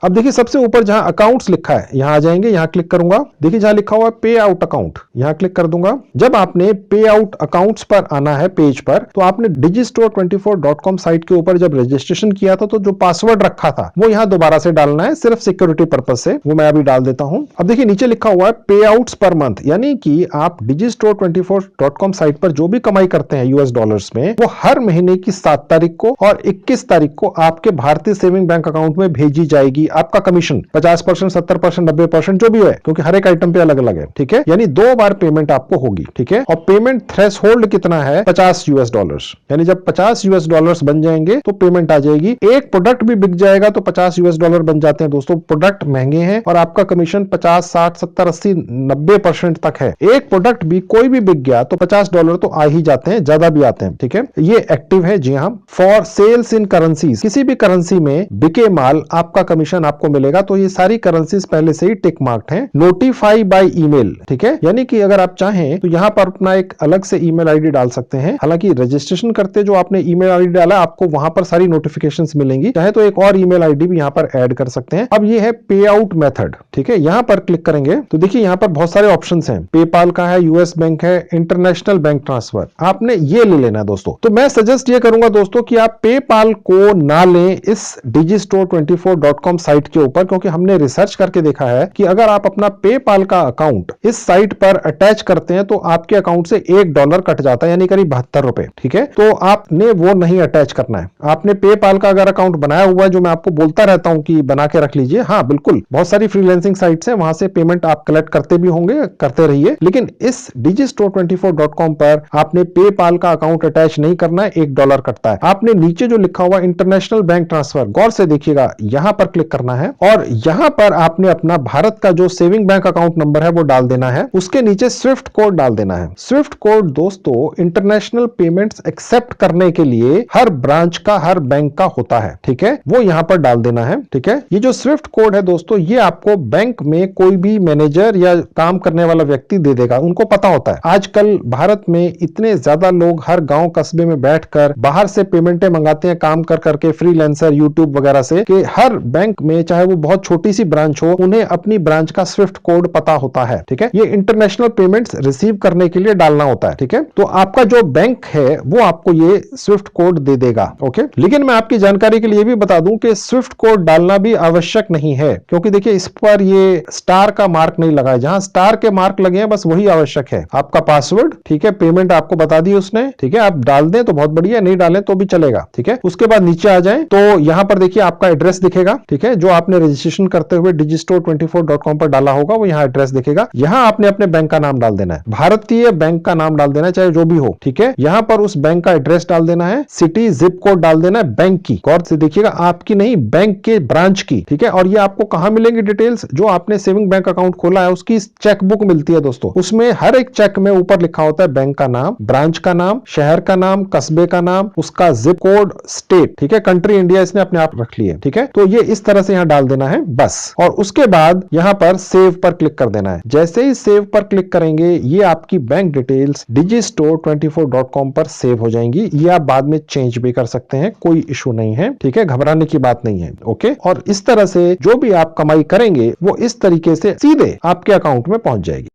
Speaker 1: अब देखिए सबसे ऊपर जहां अकाउंट्स लिखा है यहां आ जाएंगे, यहां क्लिक करूंगा। देखिए जहां लिखा हुआ है पे आउट अकाउंट, यहां क्लिक कर दूंगा। जब आपने पे आउट अकाउंट्स पर आना है पेज पर, तो आपने digistore24.com साइट के ऊपर जब रजिस्ट्रेशन किया था तो जो पासवर्ड रखा था वो यहां दोबारा से डालना है, सिर्फ सिक्योरिटी पर्पज से। वो मैं अभी डाल देता हूं। अब देखिए नीचे लिखा हुआ है पे आउट्स पर मंथ, यानी कि आप digistore24.com साइट पर जो भी कमाई करते हैं यूएस डॉलर्स में, वो हर महीने की 7 तारीख को और 21 तारीख को आपके भारतीय सेविंग बैंक अकाउंट में भेजी जाएगी आपका कमीशन। 50%, 70%, 90% जो भी है, क्योंकि हर एक आइटम पे अलग अलग है, ठीक है। यानी 2 बार पेमेंट आपको होगी, ठीक है। और पेमेंट थ्रेशोल्ड कितना है, $50, यानी जब $50 बन जाएंगे तो पेमेंट आ जाएगी। एक प्रोडक्ट भी बिक जाएगा तो $50 बन जाते हैं दोस्तों। प्रोडक्ट महंगे हैं और आपका कमीशन 50, 60, 70, 80, 90% तक है। एक प्रोडक्ट भी कोई भी बिक गया तो $50 तो आ ही जाते हैं, ज्यादा भी आते हैं, ठीक है। ये एक्टिव है, जी हाँ। फॉर सेल्स इन करेंसीज, किसी भी करेंसी में बिके माल आपका कमीशन ऑप्शन आपको मिलेगा। तो ये सारी करेंसीज पहले से ही टिक मार्क्ड हैं। नोटिफाई बाय ईमेल, ठीक है, यानी कि अगर आप चाहें तो यहां पर अपना एक अलग से ईमेल आईडी डाल सकते हैं। हालांकि रजिस्ट्रेशन करते जो आपने ईमेल आईडी डाला आपको वहां पर सारी नोटिफिकेशंस मिलेंगी। चाहे तो एक और ईमेल आईडी भी यहां पर ऐड कर सकते हैं। अब ये है पे आउट मेथड, ठीक है, यहां पर क्लिक करेंगे तो देखिए यहां पर बहुत सारे ऑप्शंस हैं। पेपाल का है, यूएस बैंक है, इंटरनेशनल बैंक ट्रांसफर, आपने ये ले लेना दोस्तों। तो मैं सजेस्ट ये करूंगा दोस्तों कि आप पेपाल को ना लें इस digistore24.com साइट के ऊपर, क्योंकि हमने रिसर्च करके देखा है कि अगर आप अपना पेपाल का अकाउंट इस साइट पर अटैच करते हैं तो आपके अकाउंट से $1 कट जाता है, यानी करीब 72 रुपए, ठीक है। तो आपने वो नहीं अटैच करना है। आपने पेपाल का अगर अकाउंट बनाया हुआ है, जो मैं आपको बोलता रहता हूं कि बना के रख लीजिए, हाँ बिल्कुल, बहुत सारी फ्रीलांसिंग साइट्स हैं, वहां से पेमेंट आप कलेक्ट करते भी होंगे, करते रहिए, लेकिन इस digistore24.com पर आपने पेपाल का अकाउंट अटैच नहीं करना है, $1 कटता है। आपने नीचे जो लिखा हुआ इंटरनेशनल बैंक ट्रांसफर, गौर से देखिएगा, यहां पर क्लिक करना है और यहां पर आपने अपना भारत का जो सेविंग बैंक अकाउंट नंबर है वो डाल देना है। उसके नीचे स्विफ्ट कोड डाल देना है। स्विफ्ट कोड दोस्तों इंटरनेशनल पेमेंट्स एक्सेप्ट करने के लिए हर ब्रांच का, हर बैंक का होता है, ठीक है, वो यहां पर डाल देना है, ठीक है। ये जो स्विफ्ट कोड है दोस्तों, ये आपको बैंक में कोई भी मैनेजर या काम करने वाला व्यक्ति दे देगा, उनको पता होता है। आजकल भारत में इतने ज्यादा लोग हर गांव कस्बे में बैठकर बाहर से पेमेंटें मंगाते हैं, काम कर करके, फ्रीलांसर, यूट्यूब वगैरह से, कि हर बैंक में चाहे वो बहुत छोटी सी ब्रांच हो, उन्हें अपनी ब्रांच का स्विफ्ट कोड पता होता है, ठीक है। ये इंटरनेशनल पेमेंट्स रिसीव करने के लिए डालना होता है, ठीक है। तो आपका जो बैंक है वो आपको ये स्विफ्ट कोड दे देगा, ओके। लेकिन मैं आपकी जानकारी के लिए भी बता दूं कि स्विफ्ट कोड डालना भी आवश्यक नहीं है, क्योंकि देखिए इस पर ये स्टार का मार्क नहीं लगा है। जहां स्टार के मार्क लगे हैं बस वही आवश्यक है। आपका पासवर्ड, ठीक है, पेमेंट आपको बता दी उसने, ठीक है, आप डाल दें तो बहुत बढ़िया, नहीं डालें तो भी चलेगा, ठीक है। उसके बाद नीचे आ जाएं तो यहां पर देखिए आपका एड्रेस दिखेगा, ठीक है, जो आपने रजिस्ट्रेशन करते हुए digistore24.com पर डाला होगा वो यहां एड्रेस दिखेगा। यहां आपने अपने बैंक का नाम डाल देना है, भारतीय बैंक का नाम डाल देना है, चाहे जो भी हो, ठीक है। यहां पर उस बैंक का एड्रेस डाल देना है, सिटी, जिप कोड डाल देना है बैंक की, गौर से देखिएगा, आपकी नहीं, बैंक के ब्रांच की, ठीक है। और ये आपको कहां मिलेंगी डिटेल्स, जो आपने सेविंग बैंक अकाउंट खोला है उसकी चेक बुक मिलती है दोस्तों। उसमें हर एक चेक में ऊपर लिखा होता है बैंक का नाम, ब्रांच का नाम, शहर का नाम, कस्बे का नाम, उसका जिप कोड, स्टेट, ठीक है, कंट्री इंडिया इसने अपने आप रख लिए, ठीक है। तो ये इस तरह से यहां डाल देना है बस, और उसके बाद यहां पर सेव पर क्लिक कर देना है। जैसे ही सेव पर क्लिक करेंगे ये आपकी बैंक डिटेल्स digistore24.com पर सेव हो जाएंगी। ये आप बाद में चेंज भी कर सकते हैं, कोई इशू नहीं है, ठीक है, घबराने की बात नहीं है, ओके। और इस तरह से जो भी आप कमाई करेंगे वो इस तरीके से सीधे आपके अकाउंट में पहुंच जाएगी।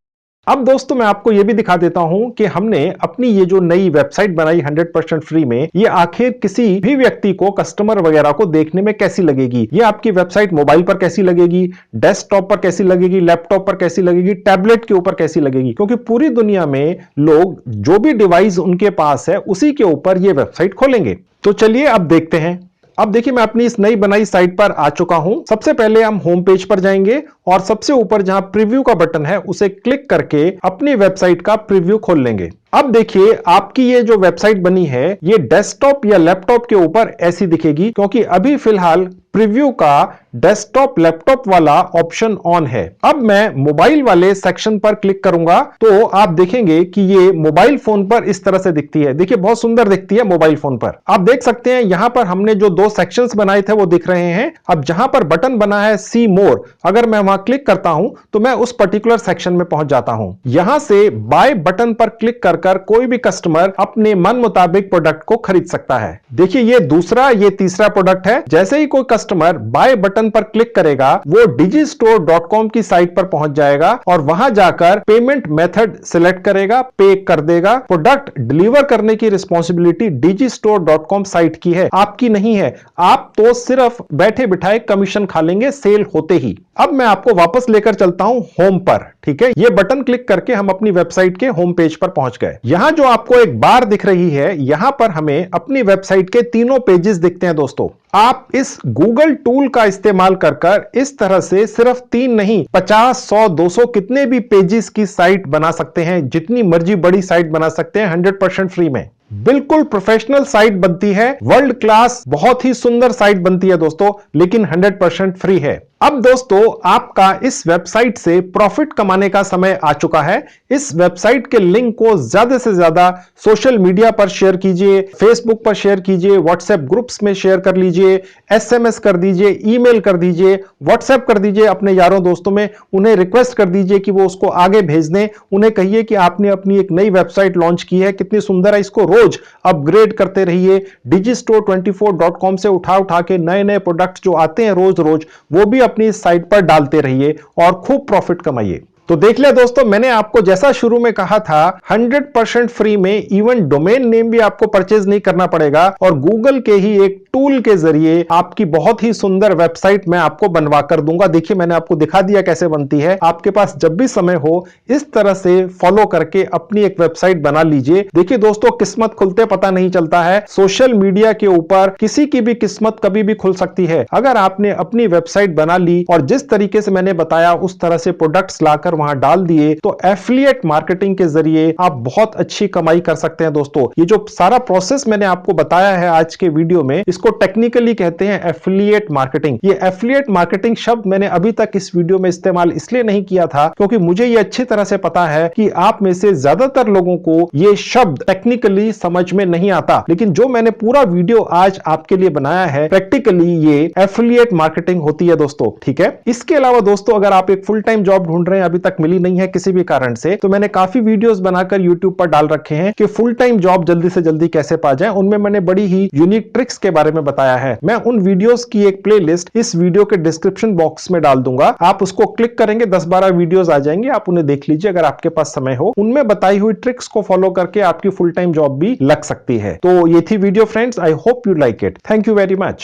Speaker 1: अब दोस्तों मैं आपको यह भी दिखा देता हूं कि हमने अपनी ये जो नई वेबसाइट बनाई 100% फ्री में, ये आखिर किसी भी व्यक्ति को, कस्टमर वगैरह को देखने में कैसी लगेगी। ये आपकी वेबसाइट मोबाइल पर कैसी लगेगी, डेस्कटॉप पर कैसी लगेगी, लैपटॉप पर कैसी लगेगी, टैबलेट के ऊपर कैसी लगेगी, क्योंकि पूरी दुनिया में लोग जो भी डिवाइस उनके पास है उसी के ऊपर ये वेबसाइट खोलेंगे। तो चलिए अब देखते हैं। अब देखिए मैं अपनी इस नई बनाई साइट पर आ चुका हूं। सबसे पहले हम होम पेज पर जाएंगे और सबसे ऊपर जहां प्रीव्यू का बटन है उसे क्लिक करके अपनी वेबसाइट का प्रीव्यू खोल लेंगे। अब देखिए आपकी ये जो वेबसाइट बनी है ये डेस्कटॉप या लैपटॉप के ऊपर ऐसी दिखेगी, क्योंकि अभी फिलहाल प्रीव्यू का डेस्कटॉप लैपटॉप वाला ऑप्शन ऑन है। अब मैं मोबाइल वाले सेक्शन पर क्लिक करूंगा तो आप देखेंगे कि ये मोबाइल फोन पर इस तरह से दिखती है। देखिए बहुत सुंदर दिखती है मोबाइल फोन पर। आप देख सकते हैं यहां पर हमने जो 2 सेक्शंस बनाए थे वो दिख रहे हैं। अब जहां पर बटन बना है सी मोर, अगर मैं वहां क्लिक करता हूं तो मैं उस पर्टिकुलर सेक्शन में पहुंच जाता हूं। यहां से बाय बटन पर क्लिक कर कोई भी कस्टमर अपने मन मुताबिक प्रोडक्ट को खरीद सकता है। देखिए ये दूसरा, ये तीसरा प्रोडक्ट है। जैसे ही कोई कस्टमर बाय बटन पर क्लिक करेगा वो digistore.com की साइट पर पहुंच जाएगा और वहां जाकर पेमेंट मेथड सिलेक्ट करेगा, पे कर देगा। प्रोडक्ट डिलीवर करने की रिस्पॉन्सिबिलिटी digistore.com साइट की है, आपकी नहीं है। आप तो सिर्फ बैठे बिठाए कमीशन खा लेंगे सेल होते ही। अब मैं आपको वापस लेकर चलता हूं होम पर, ठीक है। ये बटन क्लिक करके हम अपनी वेबसाइट के होम पेज पर पहुंच गए। यहां जो आपको एक बार दिख रही है, यहां पर हमें अपनी वेबसाइट के तीनों पेजेस दिखते हैं दोस्तों। आप इस गूगल टूल का इस्तेमाल कर इस तरह से सिर्फ 3 नहीं 50, 100, 200 कितने भी पेजेस की साइट बना सकते हैं, जितनी मर्जी बड़ी साइट बना सकते हैं 100% फ्री में। बिल्कुल प्रोफेशनल साइट बनती है, वर्ल्ड क्लास बहुत ही सुंदर साइट बनती है दोस्तों, लेकिन 100% फ्री है। अब दोस्तों आपका इस वेबसाइट से प्रॉफिट कमाने का समय आ चुका है। इस वेबसाइट के लिंक को ज्यादा से ज्यादा सोशल मीडिया पर शेयर कीजिए, फेसबुक पर शेयर कीजिए, व्हाट्सएप ग्रुप्स में शेयर कर लीजिए, एसएमएस कर दीजिए, ईमेल कर दीजिए, व्हाट्सएप कर दीजिए अपने यारों दोस्तों में। उन्हें रिक्वेस्ट कर दीजिए कि वो उसको आगे भेज दें। उन्हें कहिए कि आपने अपनी एक नई वेबसाइट लॉन्च की है, कितनी सुंदर है, इसको रोज अपग्रेड करते रहिए। digistore24.com से उठा के नए नए प्रोडक्ट जो आते हैं रोज रोज, वो भी अपनी साइट पर डालते रहिए और खूब प्रॉफिट कमाइए। तो देख लिया दोस्तों, मैंने आपको जैसा शुरू में कहा था 100% फ्री में, इवन डोमेन नेम भी आपको परचेज नहीं करना पड़ेगा और गूगल के ही एक टूल के जरिए आपकी बहुत ही सुंदर वेबसाइट मैं आपको बनवा कर दूंगा। देखिए मैंने आपको दिखा दिया कैसे बनती है। आपके पास जब भी समय हो इस तरह से फॉलो करके अपनी एक वेबसाइट बना लीजिए। देखिए दोस्तों, किस्मत खुलते पता नहीं चलता है। सोशल मीडिया के ऊपर किसी की भी किस्मत कभी भी खुल सकती है। अगर आपने अपनी वेबसाइट बना ली और जिस तरीके से मैंने बताया उस तरह से प्रोडक्ट्स लाकर वहां डाल दिए, तो एफिलिएट मार्केटिंग के जरिए आप बहुत अच्छी कमाई कर सकते हैं। दोस्तों ये जो सारा प्रोसेस मैंने आपको बताया है आज के वीडियो में, इसको टेक्निकली कहते हैं एफिलिएट मार्केटिंग। ये एफिलिएट मार्केटिंग शब्द मैंने अभी तक इस वीडियो में इस्तेमाल इसलिए नहीं किया था क्योंकि मुझे ये अच्छी तरह से पता है कि आप में से ज्यादातर लोगों को ये शब्द टेक्निकली समझ में नहीं आता। लेकिन जो मैंने पूरा वीडियो आज आपके लिए बनाया है, प्रैक्टिकली ये एफिलिएट मार्केटिंग होती है दोस्तों। ठीक है, इसके अलावा दोस्तों अगर आप एक फुल टाइम जॉब ढूंढ रहे हैं, अभी तक मिली नहीं है किसी भी कारण से, तो मैंने काफी वीडियोस बनाकर YouTube पर डाल रखे हैं कि फुल टाइम जॉब जल्दी से जल्दी कैसे पा जाए। उनमें मैंने बड़ी ही यूनिक ट्रिक्स के बारे में बताया है। मैं उन वीडियोस की एक प्लेलिस्ट इस वीडियो के डिस्क्रिप्शन बॉक्स में डाल दूंगा। आप उसको क्लिक करेंगे, 10-12 वीडियोस आ जाएंगे, आप उन्हें देख लीजिए अगर आपके पास समय हो। उनमें बताई हुई ट्रिक्स को फॉलो करके आपकी फुल टाइम जॉब भी लग सकती है। तो ये थी video friends, I hope you like it. Thank you very much.